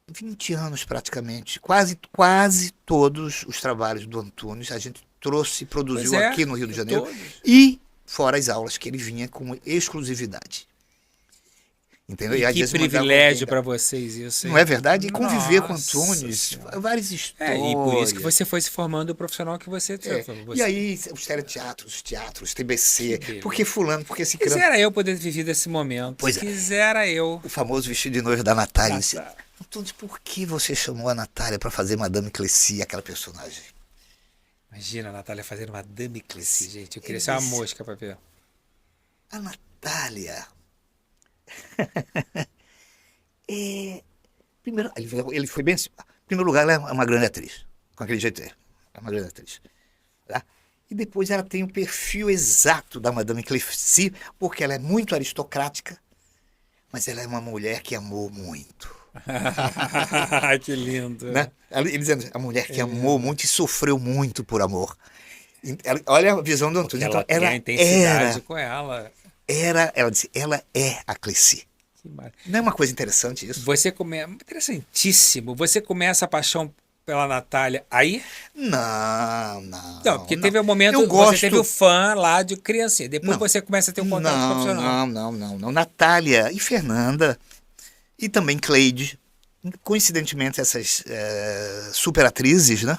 S2: 20 anos praticamente, quase todos os trabalhos do Antunes a gente trouxe e produziu aqui no Rio de Janeiro.
S3: Todos.
S2: E fora as aulas que ele vinha com exclusividade. Entendeu?
S3: E que privilégio para vocês isso. Hein?
S2: Não é verdade? E conviver com Antunes, várias histórias.
S3: E por isso que você foi se formando o profissional que você tem.
S2: E aí, os teatros, TBC, porque fulano, porque esse crânio.
S3: Quisera eu poder viver esse momento.
S2: Pois
S3: Quisera eu.
S2: O famoso vestido de noiva da Natália. Antunes, por que você chamou a Natália para fazer Madame Cleci, aquela personagem?
S3: Imagina a Natália fazendo Madame Cleci, gente. Eu queria ser uma mosca para ver.
S2: A Natália... Primeiro, ele foi bem assim. Em primeiro lugar, ela é uma grande atriz. Com aquele jeito é uma grande atriz. Tá? E depois ela tem o perfil exato da Madame Cleci, porque ela é muito aristocrática, mas ela é uma mulher que amou muito.
S3: Que lindo.
S2: Né? Ele dizendo, a mulher que amou muito e sofreu muito por amor. Olha a visão do Antunes.
S3: Então, ela tem a intensidade com ela.
S2: Ela disse, ela é a Cleci. Não é uma coisa interessante isso?
S3: Interessantíssimo. Você começa a paixão pela Natália aí?
S2: Não,
S3: porque teve um momento você teve o fã lá de criancinha. Depois você começa a ter um contato profissional.
S2: Não. Natália e Fernanda e também Cleide, coincidentemente essas super atrizes, né?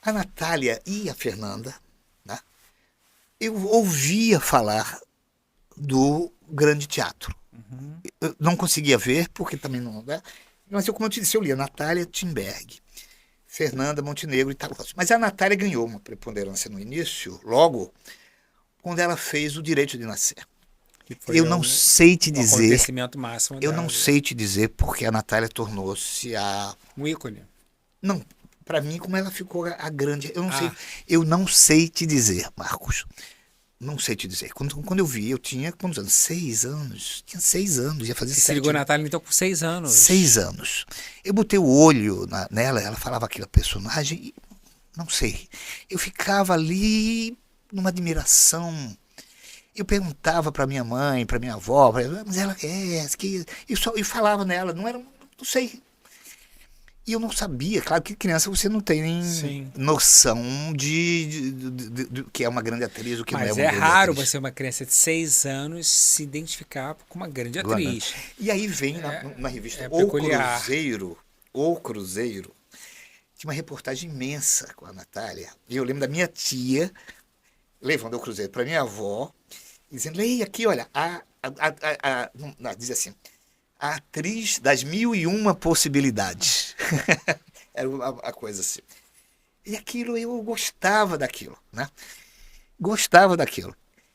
S2: A Natália e a Fernanda, né? Eu ouvia falar do Grande Teatro. Eu não conseguia ver, porque também não... Né? Mas, como eu te disse, eu lia Natália Timberg, Fernanda Montenegro e tal. Mas a Natália ganhou uma preponderância no início, logo, quando ela fez O Direito de Nascer. Eu não sei te dizer...
S3: acontecimento máximo
S2: Eu
S3: dela,
S2: não sei te dizer porque a Natália tornou-se
S3: um ícone.
S2: Não, para mim, como ela ficou a grande... Eu não sei te dizer, Marcos. Não sei te dizer. Quando eu vi, eu tinha quantos anos? 6 anos. Tinha 6 anos, ia fazer 7.
S3: Você ligou a Natália então com 6 anos.
S2: 6 anos. Eu botei o olho nela, ela falava aquele personagem e não sei. Eu ficava ali numa admiração. Eu perguntava para minha mãe, para minha avó, mas ela eu falava nela, não sei. E eu não sabia, claro que criança você não tem nem noção de que é uma grande atriz, o que não é uma grande atriz.
S3: Mas é raro você, uma criança de 6 anos, se identificar com uma grande atriz.
S2: E aí vem na revista O Cruzeiro, tinha uma reportagem imensa com a Natália. E eu lembro da minha tia levando o Cruzeiro para minha avó, dizendo, leia aqui, olha, diz assim, a atriz das 1001 possibilidades. Era a coisa assim. E aquilo, eu gostava daquilo, né? Gostava daquilo.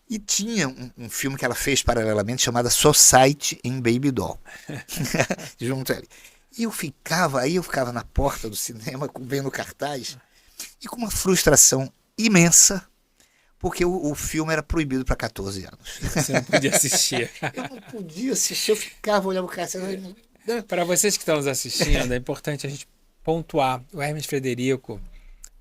S2: E tinha um filme que ela fez paralelamente chamado Society in Baby Doll. Junto a ele. E eu ficava na porta do cinema, vendo o cartaz, e com uma frustração imensa, porque o filme era proibido para 14 anos.
S3: Você não podia assistir.
S2: Eu não podia assistir, eu ficava olhando o cara.
S3: Para vocês que estão nos assistindo, é importante a gente pontuar. O Hermes Frederico,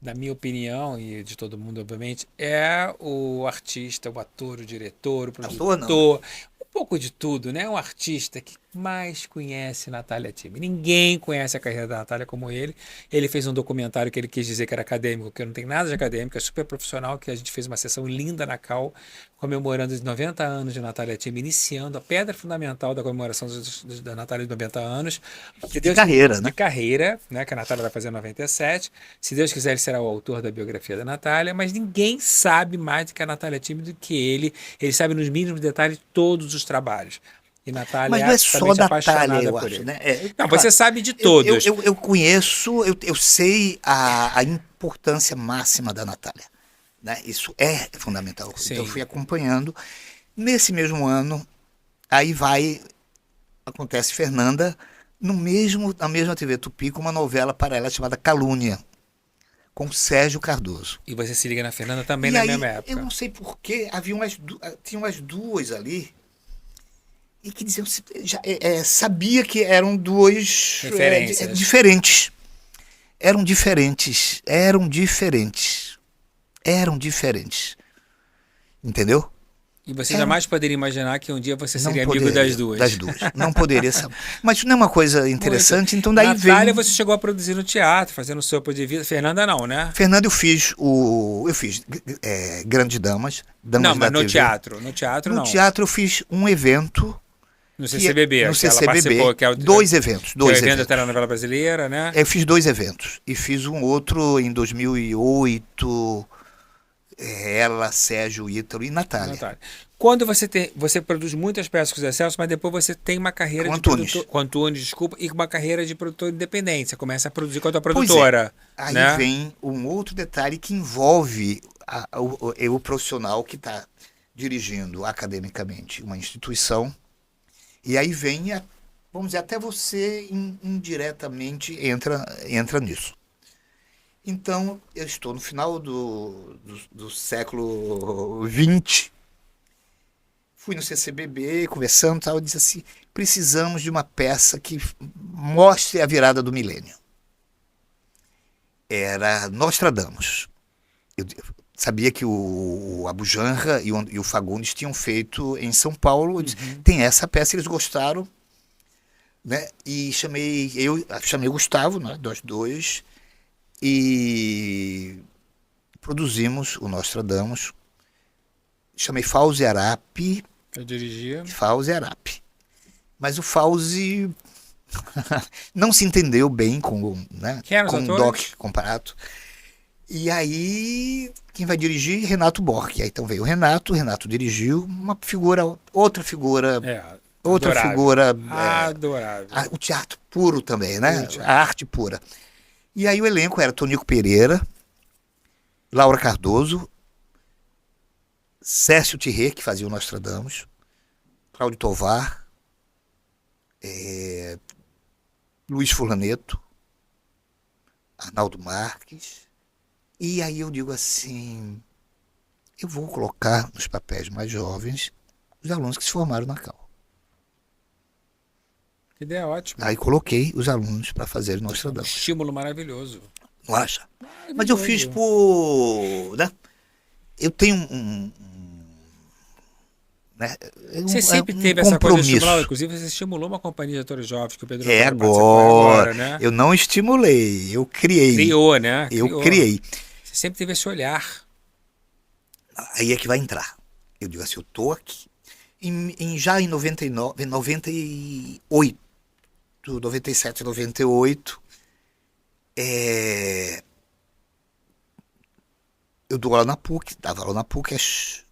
S3: na minha opinião, e de todo mundo, obviamente, é o artista, o ator, o diretor, o produtor, um pouco de tudo, né? Um artista que mais conhece Natália Timmy. Ninguém conhece a carreira da Natália como ele. Ele fez um documentário que ele quis dizer que era acadêmico, que não tem nada de acadêmico, é super profissional, que a gente fez uma sessão linda na Cal, comemorando os 90 anos de Natália Timmy, iniciando a pedra fundamental da comemoração da Natália de 90 anos.
S2: De carreira, né?
S3: De carreira, né? Que a Natália vai fazer em 97. Se Deus quiser, ele será o autor da biografia da Natália, mas ninguém sabe mais do que a Natália Timmy do que ele. Ele sabe nos mínimos detalhes todos os trabalhos. E Natália,
S2: mas não é só da Natália, eu acho, né?
S3: Não, você sabe de todos.
S2: Eu conheço, eu sei a importância máxima da Natália, né? Isso é fundamental.
S3: Sim.
S2: Então eu fui acompanhando. Nesse mesmo ano, acontece Fernanda, na mesma TV Tupi, com uma novela paralela chamada Calúnia, com Sérgio Cardoso.
S3: E você se liga na Fernanda também na mesma época.
S2: Eu não sei porquê, tinha umas duas ali, e que diziam, sabia que eram duas
S3: referências
S2: diferentes. Eram diferentes. Entendeu?
S3: E você jamais poderia imaginar que um dia você seria amigo das duas.
S2: Não poderia saber. Mas não é uma coisa interessante, então daí
S3: Natália, você chegou a produzir no teatro, fazendo Sopa de Vida. Fernanda não, né?
S2: Fernanda eu fiz Grandes Damas
S3: não, mas no
S2: TV.
S3: teatro. No
S2: teatro eu fiz um evento.
S3: No CCBB.
S2: No CCBB,
S3: ela
S2: dois eventos.
S3: O evento da telenovela brasileira, né?
S2: Eu fiz 2 eventos. E fiz um outro em 2008... ela, Sérgio, Ítalo e Natália.
S3: Quando você produz muitas peças com o Zé Celso, mas depois você tem uma carreira de produtor, com Antunes, desculpa, e uma carreira de produtor independente. Você começa a produzir com a tua produtora.
S2: Aí
S3: né?
S2: Vem um outro detalhe que envolve o profissional que está dirigindo academicamente uma instituição. E aí vem, vamos dizer, até você indiretamente entra nisso. Então, eu estou no final do século XX, fui no CCBB, conversando e tal, e disse assim, precisamos de uma peça que mostre a virada do milênio. Era Nostradamus. Eu sabia que o Abujanra e o Fagundes tinham feito em São Paulo, disse, tem essa peça, eles gostaram, né? E chamei o Gustavo, né, nós dois, e produzimos o Nostradamus. Chamei Fauzi Arapi.
S3: Eu dirigia.
S2: Fauzi Arapi. Mas o Fauzi Não se entendeu bem com, né,
S3: Quem eram os
S2: com o
S3: atores?
S2: Doc Comparato. E aí, quem vai dirigir? Renato Bork. Aí então veio o Renato dirigiu uma figura, outra figura, outra
S3: Adorável.
S2: figura.
S3: Adorável.
S2: O teatro puro também, né?
S3: Puro teatro.
S2: A arte pura. E aí o elenco era Tonico Pereira, Laura Cardoso, Cécio Thierry, que fazia o Nostradamus, Cláudio Tovar, Luiz Fulaneto, Arnaldo Marques. E aí eu digo assim, eu vou colocar nos papéis mais jovens os alunos que se formaram na Cal.
S3: Que ideia ótima.
S2: Aí coloquei os alunos para fazer o
S3: Um
S2: Nostradamus.
S3: estímulo maravilhoso.
S2: Não acha? Mas eu fiz por... né? Eu tenho né?
S3: Você sempre teve essa coisa de estimular, inclusive você estimulou uma companhia de atores jovens que o Pedro
S2: agora,
S3: né?
S2: Eu não estimulei, eu criei.
S3: Criou, né?
S2: Eu criei.
S3: Você sempre teve esse olhar.
S2: Aí é que vai entrar. Eu digo assim, eu tô aqui. Já em 99, 98, 97, 98, eu dou aula na PUC, dava aula na PUC às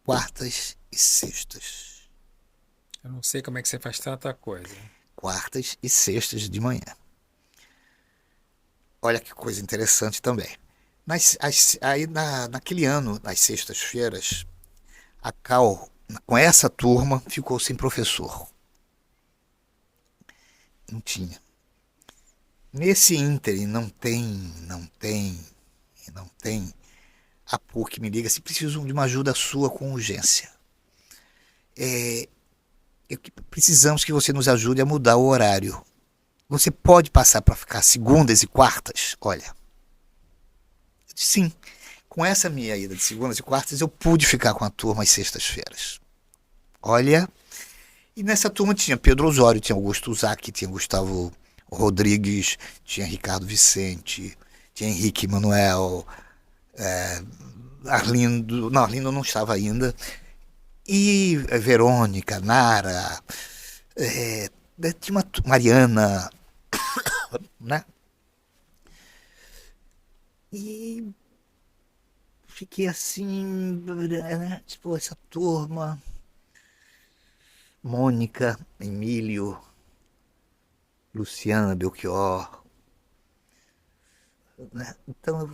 S2: quartas e sextas.
S3: Eu não sei como é que você faz tanta coisa.
S2: Quartas e sextas de manhã. Olha que coisa interessante também. Aí naquele ano, nas sextas-feiras, a Cal, com essa turma, ficou sem professor. Não tinha. Nesse ínterim não tem. A PUC me liga se precisam de uma ajuda sua com urgência. Precisamos que você nos ajude a mudar o horário. Você pode passar para ficar segundas e quartas? Olha. Eu disse, sim. Com essa minha ida de segundas e quartas, eu pude ficar com a turma às sextas-feiras. Olha. E nessa turma tinha Pedro Osório, tinha Augusto Zac, tinha Gustavo Rodrigues, tinha Ricardo Vicente, tinha Henrique Manuel, Arlindo. Não, Arlindo não estava ainda. E Verônica, Nara, tinha uma Mariana, né? E fiquei assim, né? Tipo, essa turma, Mônica, Emílio, Luciana Belchior, né? Então eu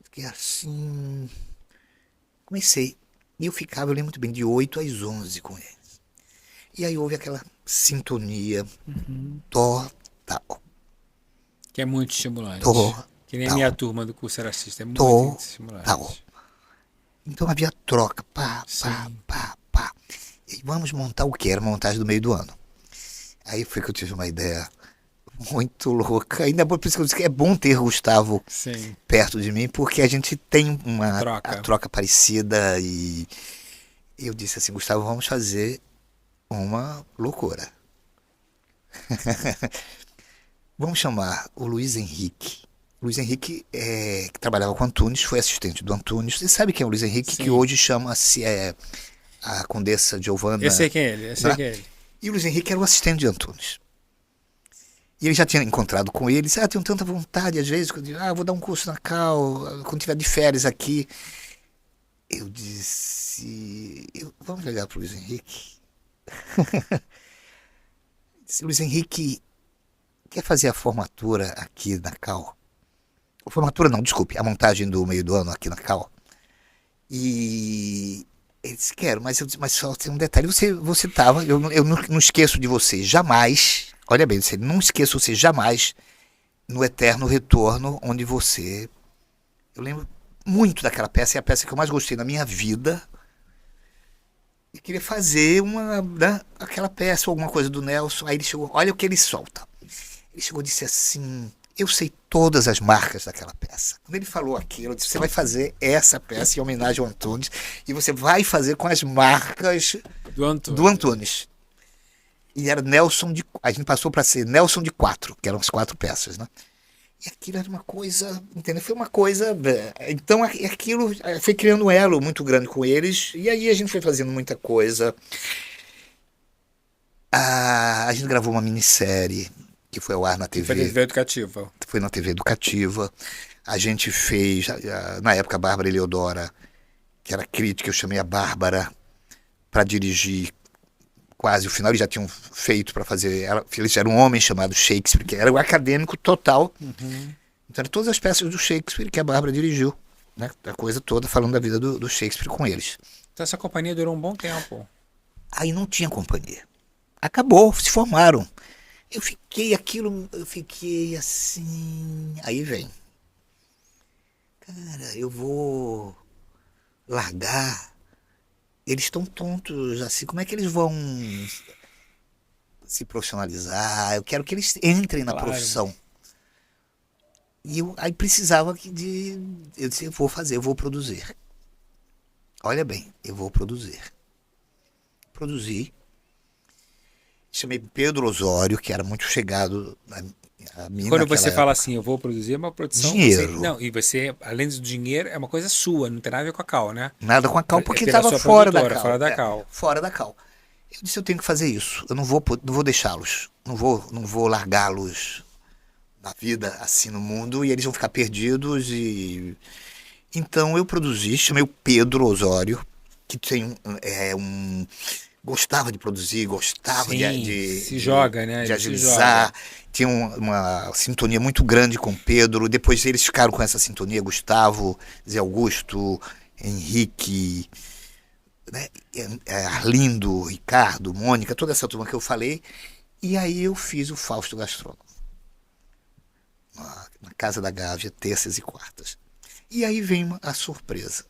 S2: fiquei assim, comecei. E eu ficava, eu lembro muito bem, de 8 às 11 com eles. E aí houve aquela sintonia total.
S3: Que é muito estimulante. Que nem a minha turma do curso era assista. É muito estimulante.
S2: Então havia troca. Pá. E vamos montar o quê? Era a montagem do meio do ano. Aí foi que eu tive uma ideia muito louca. Ainda por isso que eu disse que é bom ter Gustavo perto de mim, porque a gente tem uma troca parecida. E eu disse assim, Gustavo, vamos fazer uma loucura. Vamos chamar o Luiz Henrique. Luiz Henrique, que trabalhava com Antunes, foi assistente do Antunes. Você sabe quem é o Luiz Henrique? Sim. Que hoje chama-se a Condessa Giovanna.
S3: Eu sei quem é ele,
S2: E o Luiz Henrique era o assistente de Antunes. E ele já tinha encontrado com ele, disse, tenho tanta vontade, às vezes, vou dar um curso na Cal, quando tiver de férias aqui. Eu disse, vamos ligar para o Luiz Henrique. Luiz Henrique quer fazer a formatura aqui na Cal. Formatura não, desculpe, a montagem do meio do ano aqui na Cal. E ele disse, quero, mas só tem um detalhe, você estava, eu não esqueço de você jamais, olha bem, não esqueço você jamais no Eterno Retorno, onde você, eu lembro muito daquela peça, é a peça que eu mais gostei na minha vida, e queria fazer aquela peça ou alguma coisa do Nelson. Aí ele chegou, olha o que ele solta. Ele chegou e disse assim, eu sei todas as marcas daquela peça. Quando ele falou aquilo, eu disse, você vai fazer essa peça em homenagem ao Antunes e você vai fazer com as marcas do Antunes. E era Nelson a gente passou para ser Nelson de 4, que eram as 4 peças, né? E aquilo era uma coisa, entendeu? Foi uma coisa... Então aquilo foi criando um elo muito grande com eles, e aí a gente foi fazendo muita coisa. A gente gravou uma minissérie que foi ao ar na TV.
S3: Foi na TV educativa.
S2: Foi na TV educativa. A gente fez, na época, a Bárbara Eleodora, que era crítica, eu chamei a Bárbara para dirigir quase o final. Eles já tinham feito para fazer. Eles eram um homem chamado Shakespeare, que era o acadêmico total. Então, eram todas as peças do Shakespeare que a Bárbara dirigiu. Né? A coisa toda falando da vida do Shakespeare com eles.
S3: Então, essa companhia durou um bom tempo.
S2: Aí não tinha companhia. Acabou, se formaram. Eu fiquei assim. Aí vem. Cara, eu vou largar. Eles estão tontos assim. Como é que eles vão se profissionalizar? Eu quero que eles entrem na profissão. E aí precisava eu disse, eu vou fazer, eu vou produzir. Olha bem, eu vou produzir. Produzi. Chamei Pedro Osório, que era muito chegado a mim.
S3: Quando você fala
S2: época.
S3: assim, eu vou produzir, é uma produção...
S2: Dinheiro.
S3: Não, e você, além do dinheiro, é uma coisa sua, não tem nada a ver com a Cal, né?
S2: Nada com a Cal, porque
S3: Pela
S2: estava
S3: sua
S2: fora da
S3: produtora,
S2: Cal.
S3: fora da Cal.
S2: Fora da Cal. Eu disse, eu tenho que fazer isso. Eu não vou deixá-los. Não vou largá-los na vida, assim, no mundo, e eles vão ficar perdidos. Então eu produzi, chamei o Pedro Osório, que tem gostava de produzir, gostava
S3: se joga, né?
S2: de agilizar, tinha uma sintonia muito grande com o Pedro. Depois eles ficaram com essa sintonia, Gustavo, Zé Augusto, Henrique, né? Arlindo, Ricardo, Mônica, toda essa turma que eu falei. E aí eu fiz o Fausto Gastrônomo, na Casa da Gávea, terças e quartas. E aí vem a surpresa,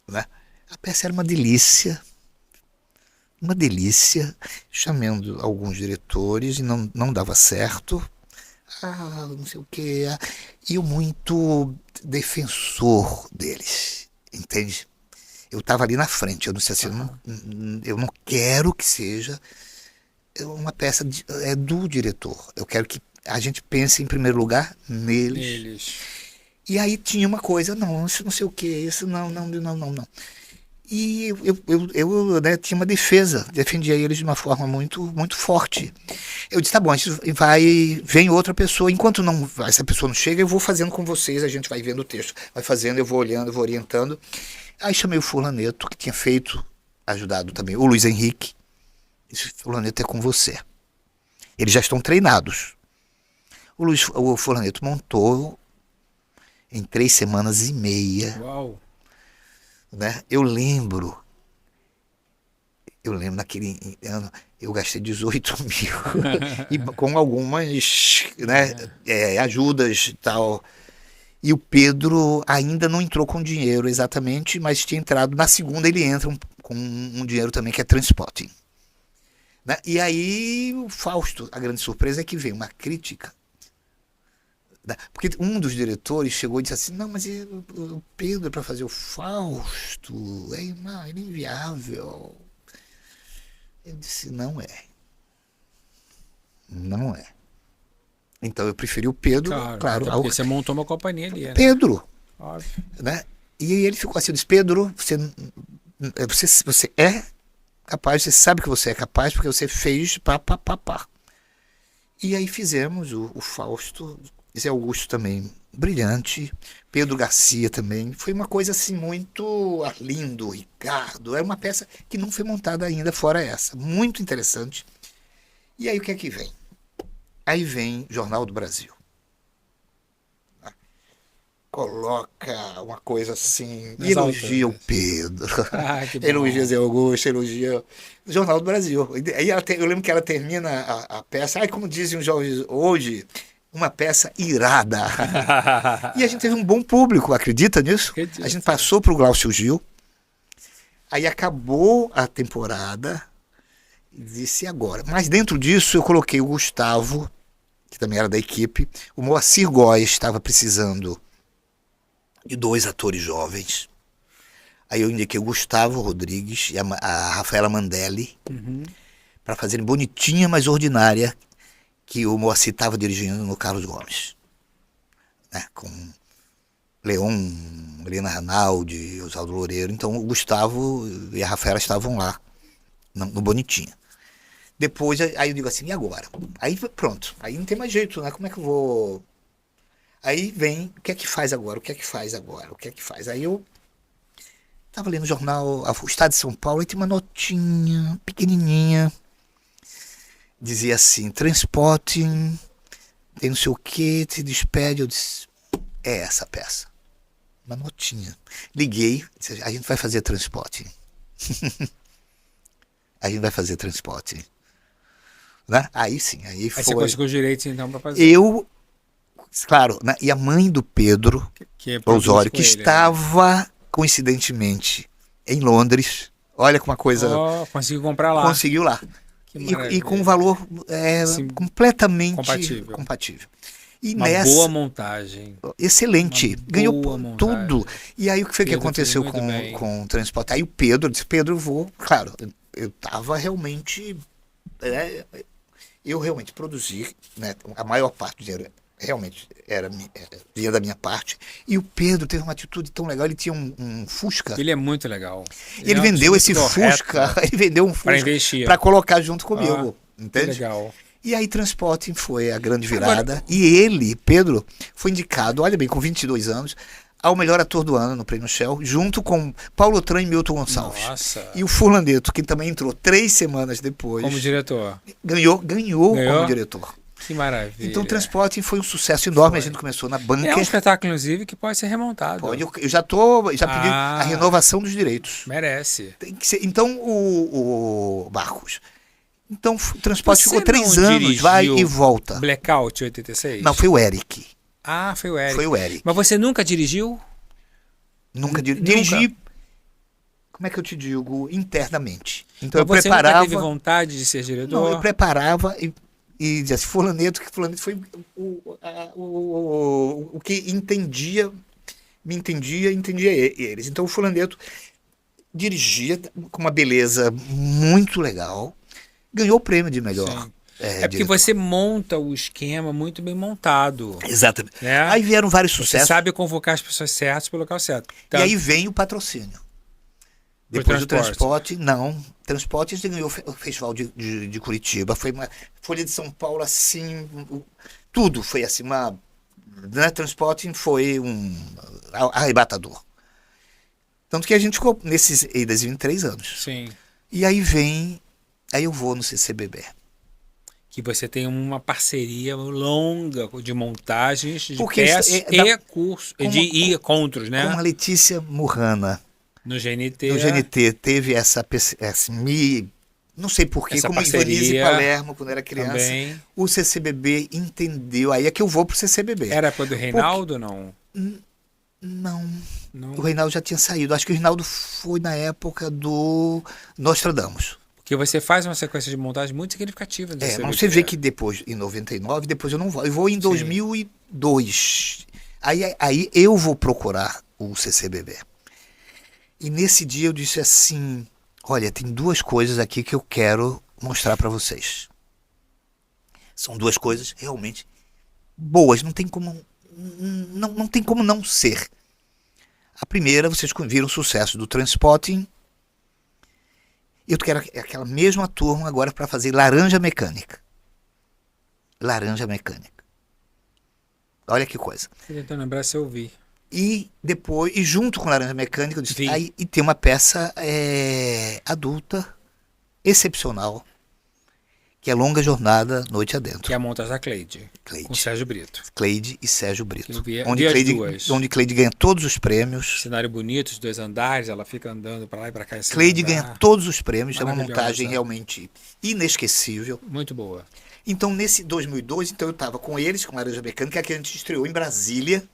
S2: né? A peça era uma delícia, chamando alguns diretores e não dava certo. Não sei o que. E eu muito defensor deles, entende? Eu estava ali na frente, eu não sei assim, eu não quero que seja uma peça do diretor. Eu quero que a gente pense em primeiro lugar neles. E aí tinha uma coisa, isso não sei o que, isso não. E eu né, tinha uma defesa, defendia eles de uma forma muito, muito forte. Eu disse, tá bom, vem outra pessoa, enquanto essa pessoa não chega, eu vou fazendo com vocês, a gente vai vendo o texto, vai fazendo, eu vou olhando, eu vou orientando. Aí chamei o Fulaneto, que tinha ajudado também, o Luiz Henrique, disse, Fulaneto é com você. Eles já estão treinados. O Fulaneto montou em 3 semanas e meia.
S3: Uau!
S2: Né? Eu lembro naquele ano, eu gastei 18 mil, e com algumas, né, ajudas e tal. E o Pedro ainda não entrou com dinheiro exatamente, mas tinha entrado. Na segunda ele entra com um dinheiro também, que é transporting. Né? E aí o Fausto, a grande surpresa é que veio uma crítica. Porque um dos diretores chegou e disse assim, não, mas o Pedro para fazer o Fausto ele é inviável. Eu disse, não é. Então eu preferi o Pedro, claro.
S3: Porque você montou uma companhia ali, né?
S2: Pedro.
S3: Óbvio.
S2: Né? E ele ficou assim, eu disse, Pedro, você é capaz, você sabe que você é capaz, porque você fez pá. E aí fizemos o Fausto. Zé Augusto também, brilhante. Pedro Garcia também. Foi uma coisa assim muito... Arlindo, Ricardo. É uma peça que não foi montada ainda, fora essa. Muito interessante. E aí o que é que vem? Aí vem Jornal do Brasil. Coloca uma coisa assim... Elogia o Pedro. Elogia Zé Augusto, elogia... Jornal do Brasil. Aí eu lembro que ela termina a peça. Como dizem os jovens hoje... Uma peça irada. E a gente teve um bom público, acredita nisso? A gente passou para o Glaucio Gil. Aí acabou a temporada. E disse agora. Mas dentro disso eu coloquei o Gustavo, que também era da equipe. O Moacir Góes estava precisando de 2 atores jovens. Aí eu indiquei o Gustavo Rodrigues e a Rafaela Mandelli para fazerem Bonitinha, mas Ordinária, que o Moacir estava dirigindo no Carlos Gomes, né? Com Leon, Helena Ranaldi, Oswaldo Loureiro. Então o Gustavo e a Rafaela estavam lá, no Bonitinha. Depois, aí eu digo assim, e agora? Aí pronto, aí não tem mais jeito, né? Como é que eu vou... Aí vem, o que é que faz agora? O que é que faz agora? O que é que faz? Aí eu tava lendo o jornal, o Estado de São Paulo, e tinha uma notinha pequenininha, dizia assim, Transporting, tem não sei o que, se despede. Eu disse, é essa a peça. Uma notinha. Liguei, disse, a gente vai fazer Transporting. A gente vai fazer Transporting. Né? Aí sim, aí foi.
S3: Aí você conseguiu os direitos então para fazer.
S2: Eu, claro, né? E a mãe do Pedro
S3: que
S2: Osório, que
S3: ele,
S2: estava, coincidentemente, em Londres. Olha como uma coisa...
S3: conseguiu comprar lá.
S2: Conseguiu lá. E com um valor completamente compatível. E
S3: uma boa montagem.
S2: Excelente. Ganhou
S3: montagem.
S2: tudo. E aí o que foi que aconteceu com o transporte? Aí o Pedro disse, Pedro, eu vou... Claro, eu estava realmente... eu realmente produzi, né, a maior parte do dinheiro realmente era vinha da minha parte. E o Pedro teve uma atitude tão legal, ele tinha um Fusca.
S3: Ele é muito legal.
S2: Ele vendeu esse Fusca, ele vendeu um Fusca para colocar junto comigo. Entende?
S3: Legal.
S2: E aí Transporting foi a grande virada. Agora, e ele, Pedro, foi indicado, olha bem, com 22 anos, ao melhor ator do ano no Prêmio Shell, junto com Paulo Otran e Milton Gonçalves.
S3: Nossa.
S2: E o Fulaneto, que também entrou 3 semanas depois.
S3: Como diretor.
S2: Ganhou como diretor.
S3: Que maravilha.
S2: Então o Transporting foi um sucesso enorme. A gente começou na banca.
S3: É um espetáculo, inclusive, que pode ser remontado.
S2: Pode. Eu já pedi a renovação dos direitos.
S3: Merece.
S2: Tem que ser. Então, o Marcos. Então o Transporting ficou 3 anos, vai e volta.
S3: Blackout 86?
S2: Não, foi o Eric.
S3: Foi o Eric.
S2: Foi o Eric.
S3: Mas você nunca dirigiu?
S2: Nunca dirigi. Como é que eu te digo? Internamente. Então
S3: mas você nunca teve vontade de ser diretor?
S2: Não, eu preparava e dizia assim, Fulaneto foi o que entendia eles. Então o Fulaneto dirigia com uma beleza muito legal, ganhou o prêmio de melhor.
S3: Porque diretor. Você monta o esquema muito bem montado.
S2: Exatamente.
S3: Né?
S2: Aí vieram vários sucessos.
S3: Você sabe convocar as pessoas certas pelo local certo.
S2: E aí vem o patrocínio. Depois do Transporting, Transporting ganhou o Festival de Curitiba, foi uma Folha de São Paulo assim, tudo foi assim, Transporting foi um arrebatador. Tanto que a gente ficou nesses 23 anos.
S3: Sim.
S2: E aí eu vou no CCBB.
S3: Que você tem uma parceria longa de montagens, de peças e cursos, de encontros, né?
S2: Com a Letícia Murrana.
S3: No GNT.
S2: No GNT teve não sei porquê, como em Venise e Palermo, quando era criança. Também. O CCBB entendeu. Aí é que eu vou pro CCBB.
S3: Era a do Reinaldo ou não?
S2: Não. O Reinaldo já tinha saído. Acho que o Reinaldo foi na época do Nostradamus.
S3: Porque você faz uma sequência de montagem muito significativa.
S2: Mas você vê que depois, em 99, depois eu não vou. Eu vou em 2002. Aí eu vou procurar o CCBB. E nesse dia eu disse assim, olha, tem 2 coisas aqui que eu quero mostrar para vocês. São 2 coisas realmente boas, não tem como não ser. A primeira, vocês viram o sucesso do Transporting. Eu quero aquela mesma turma agora para fazer Laranja Mecânica. Laranja Mecânica. Olha que coisa.
S3: Tentando lembrar se eu vi.
S2: E depois, junto com Laranja Mecânica, eu disse, e tem uma peça adulta, excepcional, que é Longa Jornada, Noite Adentro.
S3: Que é a montagem da Cleide. Com Sérgio Brito.
S2: Cleide e Sérgio Brito.
S3: Onde
S2: Cleide ganha todos os prêmios.
S3: Cenário bonito, os 2 andares, ela fica andando para lá e para cá.
S2: Cleide ganha todos os prêmios, é uma montagem realmente inesquecível.
S3: Muito boa.
S2: Então, nesse 2002, eu estava com eles, com Laranja Mecânica, que a gente estreou em Brasília.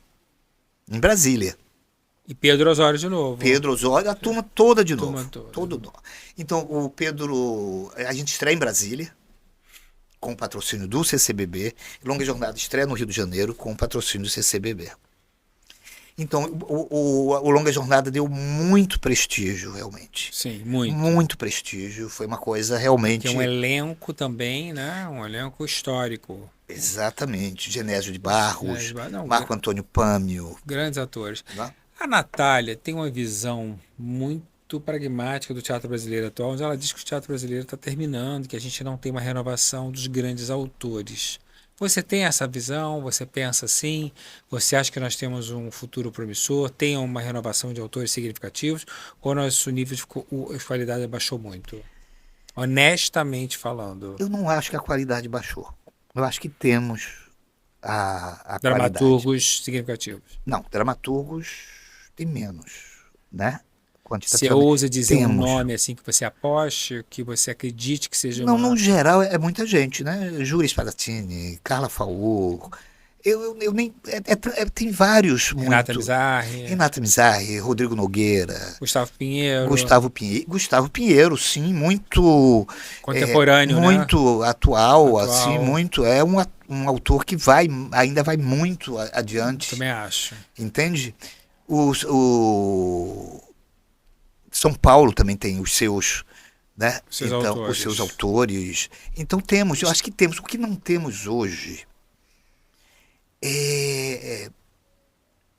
S3: E Pedro Osório de novo.
S2: Pedro Osório, a turma toda de novo. Então, o Pedro, a gente estreia em Brasília, com o patrocínio do CCBB. Longa Jornada estreia no Rio de Janeiro, com o patrocínio do CCBB. Então, o Longa Jornada deu muito prestígio, realmente.
S3: Sim, muito.
S2: Muito prestígio. Foi uma coisa realmente...
S3: Tem um elenco também, né? Um elenco histórico.
S2: Exatamente. Genésio de Barros, Marco Antônio Pâmio.
S3: Grandes atores.
S2: Não?
S3: A Natália tem uma visão muito muito pragmática do teatro brasileiro atual, onde ela diz que o teatro brasileiro está terminando, que a gente não tem uma renovação dos grandes autores. Você tem essa visão? Você pensa assim? Você acha que nós temos um futuro promissor? Tem uma renovação de autores significativos? Ou nosso nível de qualidade abaixou muito? Honestamente falando.
S2: Eu não acho que a qualidade baixou. Eu acho que temos a
S3: dramaturgos significativos.
S2: Não, dramaturgos tem menos, né?
S3: Você ousa dizer um nome assim que você aposte, que você acredite que seja
S2: Não, no geral é muita gente, né? Júlia Spadatini, Carla Faur, eu nem... tem vários,
S3: Renata
S2: Mizarri, Rodrigo Nogueira,
S3: Gustavo Pinheiro,
S2: sim, muito
S3: contemporâneo,
S2: muito né? atual, assim, muito, é um autor que ainda vai muito adiante.
S3: Também acho.
S2: Entende? São Paulo também tem os seus, né? Os seus autores. Então eu acho que temos. O que não temos hoje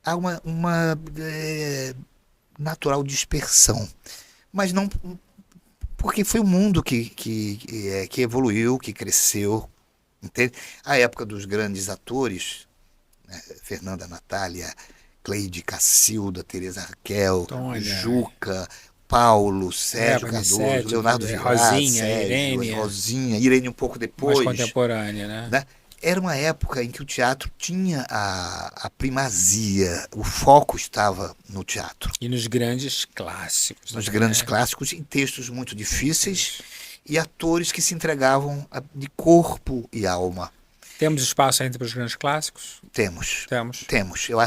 S2: há uma natural dispersão, mas não porque foi o mundo que evoluiu, que cresceu, entende? A época dos grandes atores, né? Fernanda Natália, Cleide Cacilda, Teresa Raquel, Juca, Paulo, Sérgio Cardoso, Leonardo Vilar, Rosinha, Irene um pouco depois.
S3: Mais contemporânea, né?
S2: Era uma época em que o teatro tinha a primazia, o foco estava no teatro.
S3: E nos grandes clássicos.
S2: Nos grandes clássicos, em textos muito difíceis e atores que se entregavam de corpo e alma.
S3: Temos espaço ainda para os grandes clássicos?
S2: Temos.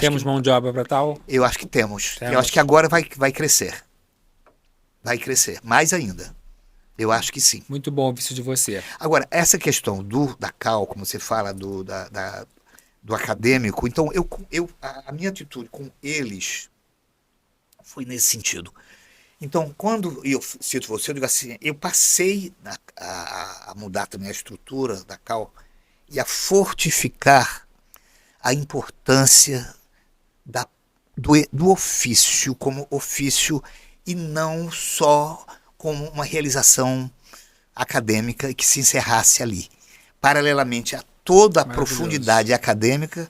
S3: Temos mão de obra para tal?
S2: Eu acho que temos. Eu acho que agora vai crescer. Vai crescer, mais ainda. Eu acho que sim.
S3: Muito bom ouvir isso de você.
S2: Agora, essa questão da CAL, como você fala, do acadêmico, então a minha atitude com eles foi nesse sentido. Então, quando eu cito você, eu digo assim, eu passei a mudar também a estrutura da CAL e a fortificar a importância do ofício como ofício e não só como uma realização acadêmica que se encerrasse ali. Paralelamente a toda a profundidade acadêmica,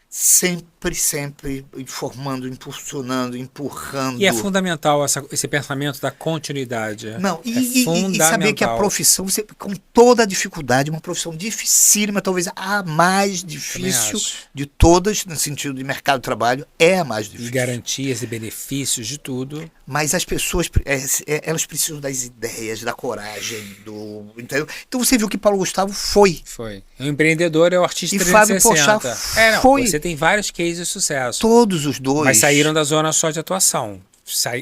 S2: sempre informando, impulsionando, empurrando.
S3: E é fundamental esse pensamento da continuidade.
S2: Não, e saber que a profissão, com toda a dificuldade, uma profissão dificílima, talvez a mais difícil de todas, no sentido de mercado de trabalho, é a mais difícil.
S3: E garantias e benefícios de tudo.
S2: Mas as pessoas, elas precisam das ideias, da coragem, entendeu? Então você viu que Paulo Gustavo foi.
S3: O empreendedor é o artista 360.
S2: E Fábio Porchat foi.
S3: Você tem vários cases de sucesso.
S2: Todos os dois.
S3: Mas saíram da zona só de atuação.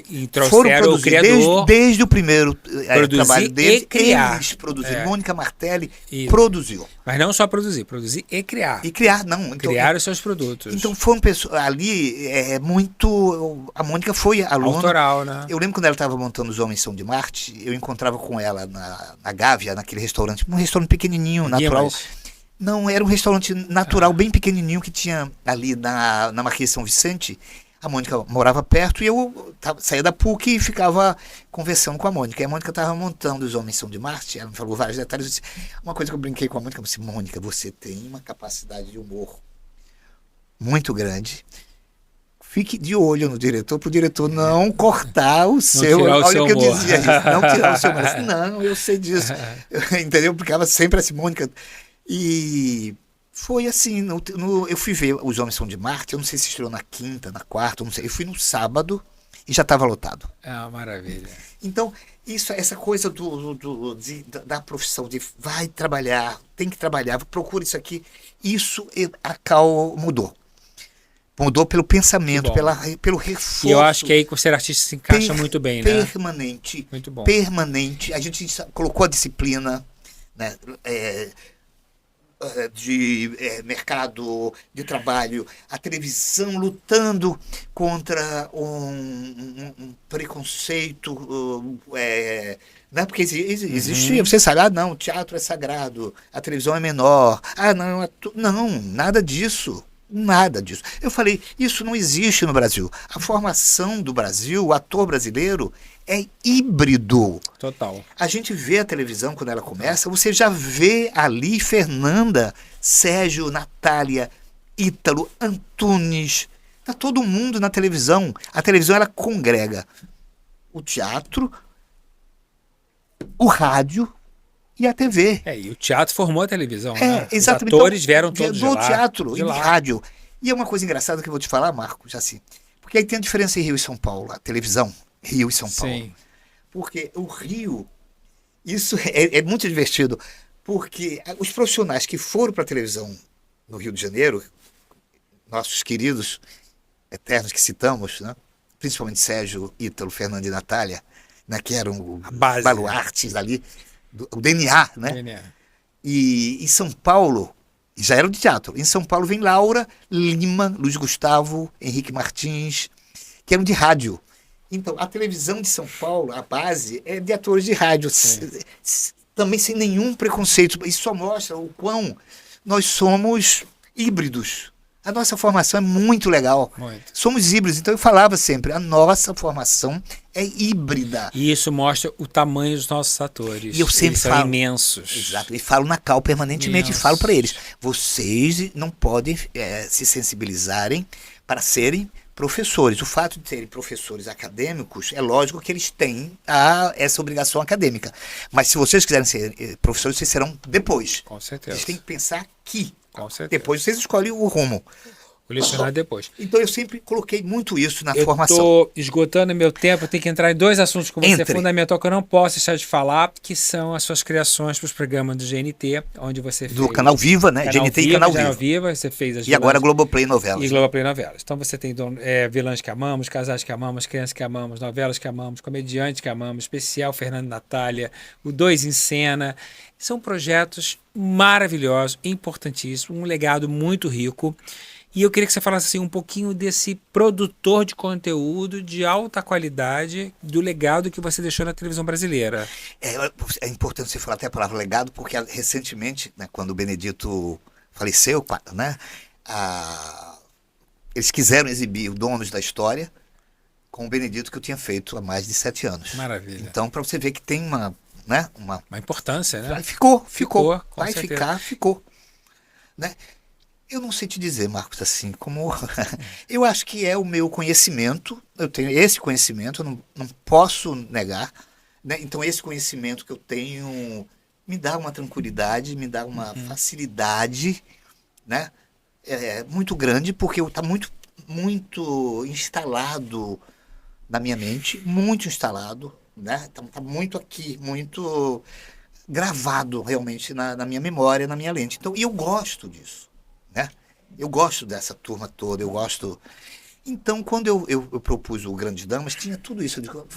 S3: E trouxeram o criador.
S2: Desde o primeiro trabalho deles,
S3: e criar.
S2: Eles produziram. Mônica Martelli produziu.
S3: Mas não só produzir e criar.
S2: E criar, não. Então,
S3: criar os seus produtos.
S2: Então foi uma pessoa ali, muito. A Mônica foi aluna.
S3: Autoral, né?
S2: Eu lembro quando ela estava montando Os Homens São de Marte, eu encontrava com ela na Gávea, naquele restaurante, um restaurante pequenininho, natural. Não, era um restaurante natural, bem pequenininho, que tinha ali na Marquês de São Vicente. A Mônica morava perto e eu saía da PUC e ficava conversando com a Mônica. E a Mônica estava montando Os Homens São de Marte, ela me falou vários detalhes. Eu disse, uma coisa que eu brinquei com a Mônica, eu disse, Mônica, você tem uma capacidade de humor muito grande. Fique de olho no diretor, para o diretor não cortar o seu... Olha o que eu dizia isso, não tirar o seu humor. Não, eu sei disso. Entendeu? Porque ela sempre assim, Mônica... E foi assim, eu fui ver Os Homens São de Marte, eu não sei se estreou na quinta, na quarta, eu não sei. Eu fui no sábado e já estava lotado.
S3: É uma maravilha.
S2: Então, essa coisa da profissão, de vai trabalhar, tem que trabalhar, procura isso aqui, isso a CAL mudou. Mudou pelo pensamento, pelo reforço.
S3: E eu acho que aí com ser artista se encaixa muito bem, né?
S2: Permanente.
S3: Muito bom.
S2: Permanente. A gente colocou a disciplina, né? De mercado de trabalho, a televisão lutando contra um preconceito, né? Porque existia, você sabe, não, o teatro é sagrado, a televisão é menor, não, nada disso. Nada disso. Eu falei, isso não existe no Brasil. A formação do Brasil, o ator brasileiro, é híbrido.
S3: Total.
S2: A gente vê a televisão quando ela começa, você já vê ali Fernanda, Sérgio, Natália, Ítalo, Antunes, tá todo mundo na televisão. A televisão, ela congrega o teatro, o rádio e a TV.
S3: E o teatro formou a televisão, né?
S2: Exatamente.
S3: Os atores vieram todos de
S2: do
S3: lá,
S2: teatro
S3: de
S2: e
S3: lá.
S2: rádio. E é uma coisa engraçada que eu vou te falar, Marcos, assim, porque aí tem a diferença em Rio e São Paulo, a televisão, Rio e São Paulo.
S3: Sim.
S2: Porque o Rio, isso é muito divertido, porque os profissionais que foram para a televisão no Rio de Janeiro, nossos queridos eternos que citamos, né? Principalmente Sérgio, Ítalo, Fernando e Natália, né? Que eram baluartes ali, o DNA, né?
S3: DNA.
S2: E em São Paulo, já era de teatro, em São Paulo vem Laura Lima, Luiz Gustavo, Henrique Martins, que eram de rádio. Então, a televisão de São Paulo, a base, é de atores de rádio, também sem nenhum preconceito. Isso só mostra o quão nós somos híbridos. A nossa formação é muito legal.
S3: Muito.
S2: Somos híbridos. Então, eu falava sempre, a nossa formação é híbrida.
S3: E isso mostra o tamanho dos nossos atores.
S2: E eu sempre
S3: eles
S2: falo,
S3: são imensos.
S2: Exato. E falo na Cal permanentemente.
S3: Imensos.
S2: E falo para eles, vocês não podem se sensibilizarem para serem professores. O fato de terem professores acadêmicos, é lógico que eles têm essa obrigação acadêmica. Mas se vocês quiserem ser professores, vocês serão depois.
S3: Com certeza.
S2: Vocês têm que pensar aqui.
S3: Com certeza.
S2: Depois vocês escolhem o rumo.
S3: Vou lecionar depois.
S2: Então eu sempre coloquei muito isso na
S3: Eu
S2: formação.
S3: estou esgotando meu tempo, eu tenho que entrar em dois assuntos com você
S2: Entre.
S3: fundamental que eu não posso deixar de falar, que são as suas criações para os programas do GNT, onde você fez...
S2: Do Canal Viva, né? GNT e Canal Viva.
S3: Você fez as
S2: E agora
S3: vilãs-
S2: Globoplay Novelas.
S3: E Globoplay Novelas. Então você tem vilãs que amamos, casais que amamos, crianças que amamos, novelas que amamos, comediantes que amamos, especial Fernando e Natália, o Dois em Cena. São projetos maravilhosos, importantíssimos, um legado muito rico. E eu queria que você falasse assim, um pouquinho desse produtor de conteúdo de alta qualidade, do legado que você deixou na televisão brasileira.
S2: É importante você falar até a palavra legado, porque recentemente, né, quando o Benedito faleceu, né, eles quiseram exibir o Donos da História com o Benedito que eu tinha feito há mais de 7 anos.
S3: Maravilha.
S2: Então, para você ver que tem uma
S3: importância, né?
S2: Ficou.
S3: Com
S2: Vai
S3: certeza.
S2: ficar, ficou. Né? Eu não sei te dizer, Marcos, assim, como... eu acho que é o meu conhecimento, eu tenho esse conhecimento, eu não posso negar, né? Então esse conhecimento que eu tenho me dá uma tranquilidade, me dá uma facilidade, né? Muito grande, porque está muito, muito instalado na minha mente, muito instalado, né? Tá muito aqui, muito gravado realmente na minha memória, na minha lente. Então, e eu gosto disso. Né? Eu gosto dessa turma toda, eu gosto. Então, quando eu propus o Grandes Damas, tinha tudo isso. Eu digo,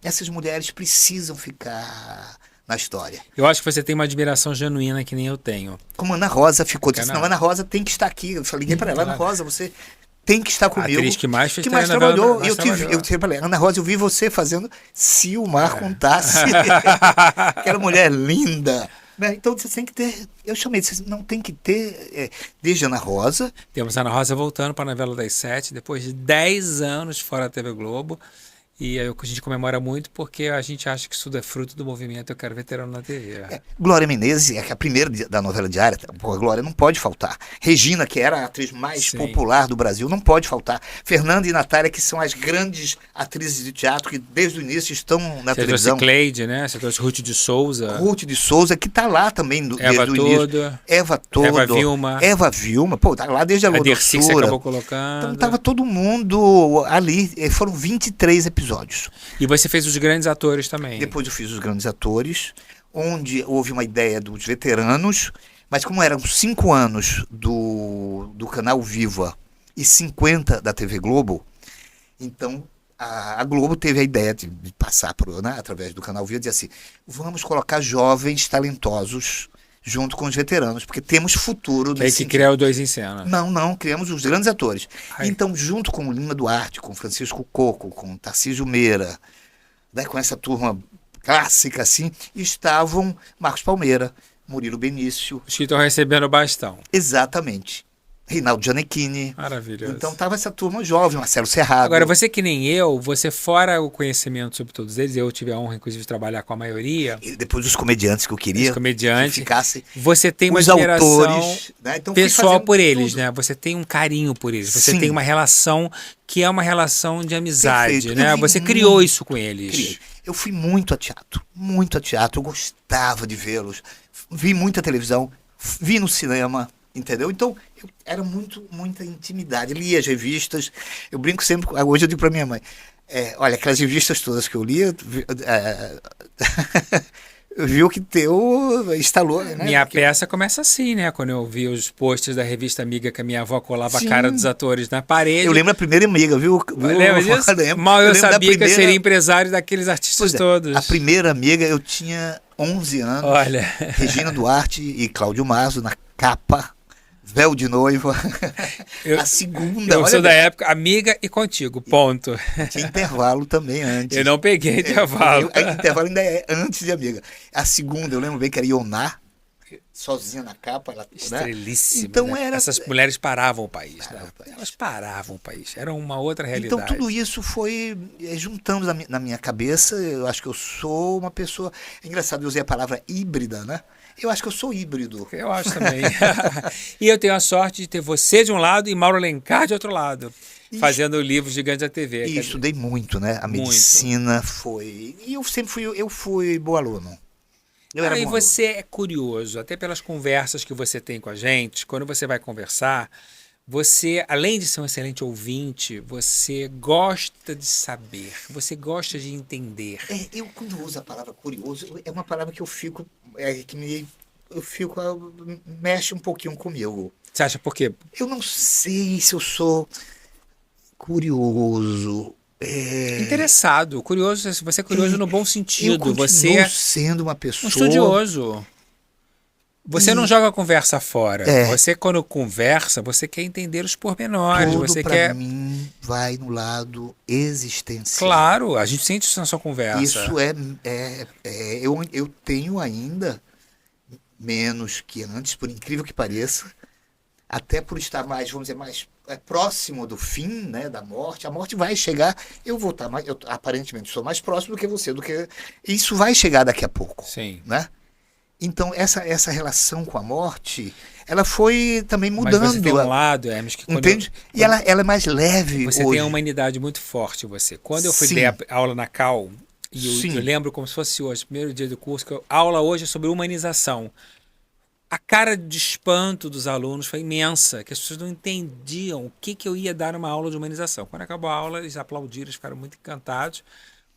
S2: essas mulheres precisam ficar na história.
S3: Eu acho que você tem uma admiração genuína que nem eu tenho.
S2: Como Ana Rosa ficou, disse,
S3: Não.
S2: não, Ana Rosa tem que estar aqui. Eu falei para ela, Ana Rosa, você tem que estar comigo.
S3: A atriz que mais fez
S2: trabalhou.
S3: mais trabalhou.
S2: Eu falei, Ana Rosa, eu vi você fazendo se o mar contasse. Aquela mulher linda. Né? Então você tem que ter, eu chamei, você não tem que ter, desde Ana Rosa.
S3: Temos a Ana Rosa voltando para a novela das 7, depois de 10 anos fora da TV Globo. E aí a gente comemora muito porque a gente acha que isso tudo é fruto do movimento Eu Quero Veterano na TV.
S2: Glória Menezes, é a primeira da novela diária. Pô, Glória não pode faltar. Regina, que era a atriz mais popular do Brasil, não pode faltar. Fernanda e Natália, que são as grandes atrizes de teatro que desde o início estão na televisão.
S3: Você trouxe Cleide, né? Você trouxe Ruth de Souza.
S2: Ruth de Souza, que está lá também desde o início. Eva Vilma. Eva Vilma, pô, tá lá desde a Lua
S3: Dercy que você acabou colocando.
S2: Então tava todo mundo ali, foram 23 episódios.
S3: E você fez os grandes atores também.
S2: Depois eu fiz os grandes atores, onde houve uma ideia dos veteranos, mas como eram 5 anos do Canal Viva e 50 da TV Globo, então a Globo teve a ideia de passar através do Canal Viva, dizer assim, vamos colocar jovens talentosos junto com os veteranos, porque temos futuro.
S3: Que aí que criou o Dois em Cena.
S2: Não, criamos os grandes atores.
S3: Ai.
S2: Então, junto com o Lima Duarte, com Francisco Coco, com Tarcísio Meira, né, com essa turma clássica, assim, estavam Marcos Palmeira, Murilo Benício.
S3: Os que estão recebendo o bastão.
S2: Exatamente. Reinaldo Gianecchini.
S3: Maravilhoso.
S2: Então tava essa turma jovem, Marcelo Serrado.
S3: Agora, você que nem eu, você fora o conhecimento sobre todos eles, eu tive a honra, inclusive, de trabalhar com a maioria.
S2: E depois dos comediantes que eu queria.
S3: Os comediantes.
S2: Que ficasse
S3: você tem uma
S2: os
S3: admiração
S2: autores, né? Então,
S3: pessoal por eles,
S2: tudo.
S3: né? Você tem um carinho por eles. Você
S2: Sim.
S3: tem uma relação que é uma relação de amizade,
S2: Perfeito.
S3: né? Você criou isso com eles.
S2: Criei. Eu fui muito a teatro. Eu gostava de vê-los. Vi muita televisão, vi no cinema, entendeu? Então, era muita intimidade. Lia as revistas. Eu brinco sempre, hoje eu digo para minha mãe, olha, aquelas revistas todas que eu lia, viu que instalou, né?
S3: Minha peça começa assim, né? Quando eu vi os posts da revista Amiga que a minha avó colava a cara dos atores na parede.
S2: Eu lembro a primeira Amiga, viu?
S3: Lembra disso? Mal eu sabia que eu seria empresário daqueles artistas todos.
S2: A primeira Amiga eu tinha 11 anos.
S3: Olha.
S2: Regina Duarte e Cláudio Mazo na capa. Véu de noiva. A segunda.
S3: Eu sou da época Amiga e Contigo, ponto.
S2: Tinha intervalo também antes.
S3: Eu não peguei intervalo.
S2: Intervalo ainda é antes de Amiga. A segunda, eu lembro bem que era Ioná, sozinha na capa. Ela,
S3: estrelíssima.
S2: Né? Então
S3: né? Essas mulheres paravam o país. Né? Elas paravam o país. Era uma outra realidade.
S2: Então tudo isso foi juntando na minha cabeça. Eu acho que eu sou uma pessoa... É engraçado, eu usei a palavra híbrida, né? Eu acho que eu sou híbrido.
S3: Eu acho também. E eu tenho a sorte de ter você de um lado e Mauro Alencar de outro lado, fazendo livros gigantes da TV.
S2: E estudei muito, né? A medicina foi... E eu sempre fui bom aluno.
S3: E você é curioso, até pelas conversas que você tem com a gente, quando você vai conversar, você, além de ser um excelente ouvinte, você gosta de saber, você gosta de entender.
S2: Eu, quando uso a palavra curioso, é uma palavra que eu fico... mexe um pouquinho comigo.
S3: Você acha por quê?
S2: Eu não sei se eu sou curioso.
S3: Interessado, curioso, você é curioso no bom sentido.
S2: Eu continuo sendo uma pessoa...
S3: Um estudioso. Você não joga a conversa fora. Você, quando conversa, você quer entender os pormenores.
S2: Tudo
S3: você
S2: pra mim vai no lado existencial.
S3: Claro, a gente sente isso na sua conversa.
S2: Isso eu tenho ainda menos que antes, por incrível que pareça, até por estar mais, vamos dizer, mais próximo do fim, né, da morte. A morte vai chegar, eu vou estar mais, eu aparentemente sou mais próximo do que você, isso vai chegar daqui a pouco.
S3: Sim.
S2: Né? Então, essa relação com a morte, ela foi também mudando.
S3: Mas você tem um lado, Hermes, que
S2: entende? E ela é mais leve
S3: você
S2: hoje.
S3: tem uma humanidade muito forte, você. Quando eu fui dar aula na Cal, e eu lembro como se fosse hoje, primeiro dia do curso, que a aula hoje é sobre humanização. A cara de espanto dos alunos foi imensa, que as pessoas não entendiam o que eu ia dar numa aula de humanização. Quando acabou a aula, eles aplaudiram, eles ficaram muito encantados,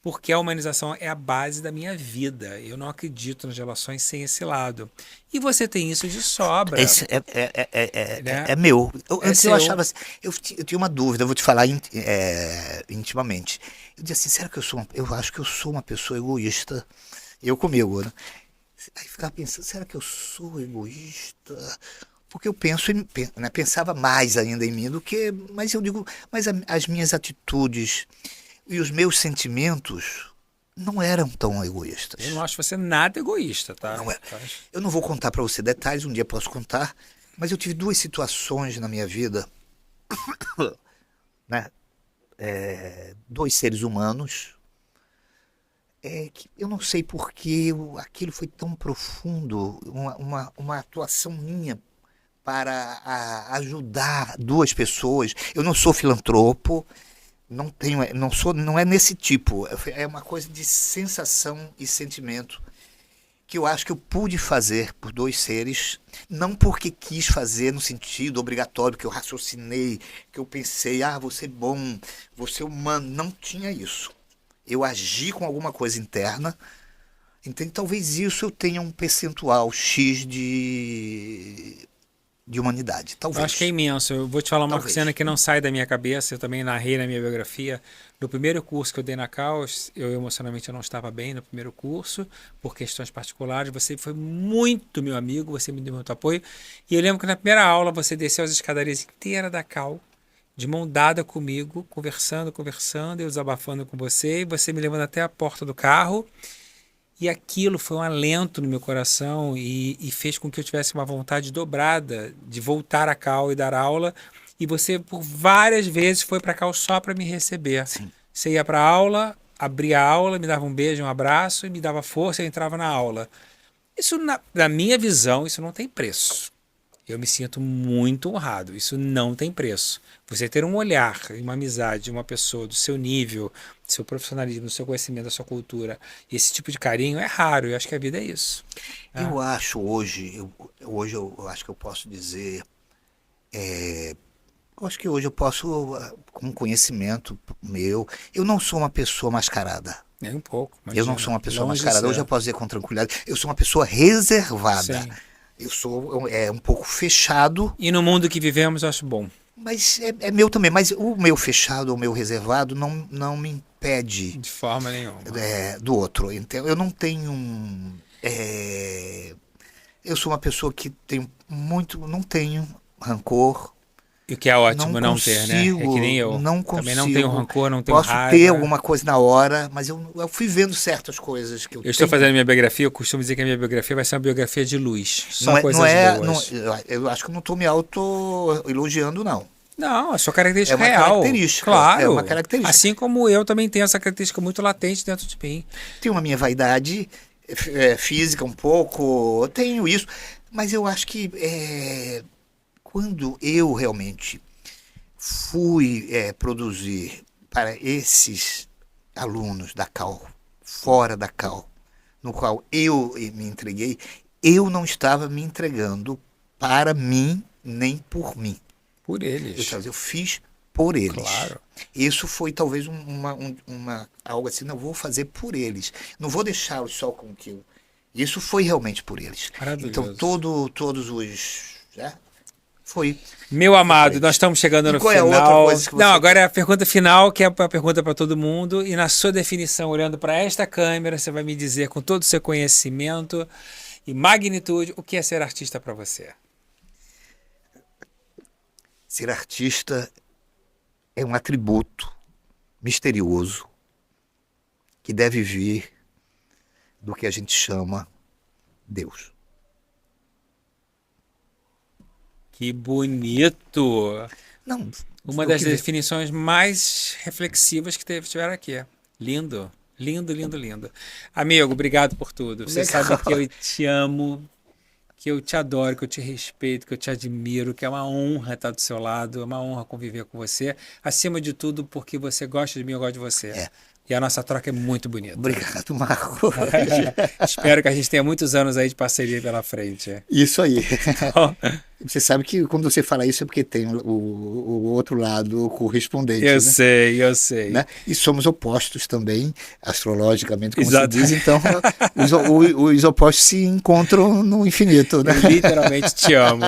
S3: porque a humanização é a base da minha vida. Eu não acredito nas relações sem esse lado. E você tem isso de sobra.
S2: Esse é meu. Antes eu achava assim, eu tinha uma dúvida, eu vou te falar intimamente. Eu dizia assim, será que eu acho que eu sou uma pessoa egoísta? Eu comigo, né? Aí ficava pensando, será que eu sou egoísta? Porque eu pensava mais ainda em mim do que... Mas eu digo, mas as minhas atitudes e os meus sentimentos não eram tão egoístas.
S3: Eu não acho você nada egoísta, tá?
S2: Não é. Eu não vou contar para você detalhes, um dia posso contar, mas eu tive 2 situações na minha vida, né? 2 seres humanos, que eu não sei porque aquilo foi tão profundo, uma atuação minha para ajudar 2 pessoas. Eu não sou filantropo, não é nesse tipo, é uma coisa de sensação e sentimento que eu acho que eu pude fazer por 2 seres, não porque quis fazer no sentido obrigatório, que eu raciocinei, que eu pensei, vou ser bom, vou ser humano, não tinha isso. Eu agi com alguma coisa interna, então talvez isso eu tenha um percentual X de humanidade, talvez.
S3: Eu acho que é imenso. Eu vou te falar uma cena que não sai da minha cabeça, eu também narrei na minha biografia. No primeiro curso que eu dei na Caos, eu emocionalmente não estava bem no primeiro curso, por questões particulares. Você foi muito meu amigo, você me deu muito apoio. E eu lembro que na primeira aula você desceu as escadarias inteiras da Cal, de mão dada comigo, conversando, eu desabafando com você, e você me levando até a porta do carro. E aquilo foi um alento no meu coração e fez com que eu tivesse uma vontade dobrada de voltar a Cal e dar aula. E você, por várias vezes, foi para Cal só para me receber.
S2: Sim.
S3: Você ia para a aula, abria a aula, me dava um beijo, um abraço e me dava força e eu entrava na aula. Isso, na minha visão, isso não tem preço. Eu me sinto muito honrado. Isso não tem preço. Você ter um olhar e uma amizade de uma pessoa do seu nível, do seu profissionalismo, do seu conhecimento, da sua cultura, esse tipo de carinho é raro. Eu acho que a vida é isso.
S2: Eu acho hoje eu acho que eu posso dizer, eu acho que hoje eu posso, com conhecimento meu, eu não sou uma pessoa mascarada.
S3: Nem um pouco.
S2: Eu não sou uma pessoa
S3: longe de
S2: mascarada.
S3: ser.
S2: Hoje eu posso dizer com tranquilidade, eu sou uma pessoa reservada.
S3: Sim.
S2: Eu sou um pouco fechado,
S3: E no mundo que vivemos, eu acho bom.
S2: mas é meu também. Mas o meu fechado, o meu reservado, não me impede
S3: De forma nenhuma.
S2: do outro. Então, eu não tenho. Eu sou uma pessoa que tem não tenho rancor.
S3: E o que é ótimo não ter, né? É
S2: consigo,
S3: que nem eu.
S2: não
S3: Também não
S2: consigo.
S3: tenho rancor, não tenho
S2: Posso
S3: raiva.
S2: ter alguma coisa na hora, mas eu fui vendo certas coisas que eu
S3: Eu estou
S2: tenho.
S3: fazendo minha biografia, eu costumo dizer que a minha biografia vai ser uma biografia de luz. Só
S2: Não é,
S3: coisas
S2: não é,
S3: boas.
S2: eu acho que eu não estou me auto-elogiando, não.
S3: Não, a sua característica
S2: É uma
S3: real.
S2: característica,
S3: Claro.
S2: é uma característica.
S3: Assim como eu também tenho essa característica muito latente dentro de mim.
S2: Tenho uma minha vaidade física um pouco, eu tenho isso, mas eu acho que quando eu realmente fui produzir para esses alunos da Cal, fora da Cal, no qual eu me entreguei, eu não estava me entregando para mim nem por mim.
S3: Por eles.
S2: Eu fiz por eles.
S3: Claro.
S2: Isso foi talvez algo assim, não vou fazer por eles. Não vou deixá-los só com o que eu... Isso foi realmente por eles.
S3: Maravilhoso.
S2: Então todos os... Foi.
S3: Meu amado, nós estamos chegando no
S2: qual é a
S3: final.
S2: outra coisa que você
S3: Não, agora é a pergunta final, que é a pergunta para todo mundo. E na sua definição, olhando para esta câmera, você vai me dizer com todo o seu conhecimento e magnitude o que é ser artista para você.
S2: Ser artista é um atributo misterioso que deve vir do que a gente chama Deus.
S3: Que bonito!
S2: Não.
S3: Uma das definições mais reflexivas que tiveram aqui. Lindo, lindo, lindo, lindo. Amigo, obrigado por tudo. Você
S2: Legal.
S3: sabe que eu te amo, que eu te adoro, que eu te respeito, que eu te admiro, que é uma honra estar do seu lado, é uma honra conviver com você. Acima de tudo, porque você gosta de mim, eu gosto de você. E a nossa troca é muito bonita.
S2: Obrigado, Marco.
S3: Espero que a gente tenha muitos anos aí de parceria pela frente.
S2: Isso aí. Você sabe que quando você fala isso é porque tem o outro lado correspondente.
S3: Eu
S2: né?
S3: sei, eu sei.
S2: Né? E somos opostos também, astrologicamente, como
S3: Exato.
S2: se diz. Então, os opostos se encontram no infinito. Né?
S3: Eu literalmente te amo.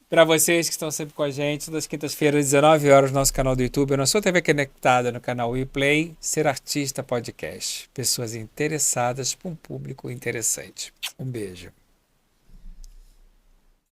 S3: Para vocês que estão sempre com a gente, todas as quintas-feiras, 19 horas, no nosso canal do YouTube, na sua TV Conectada, no canal WePlay, Ser Artista Podcast. Pessoas interessadas para um público interessante. Um beijo.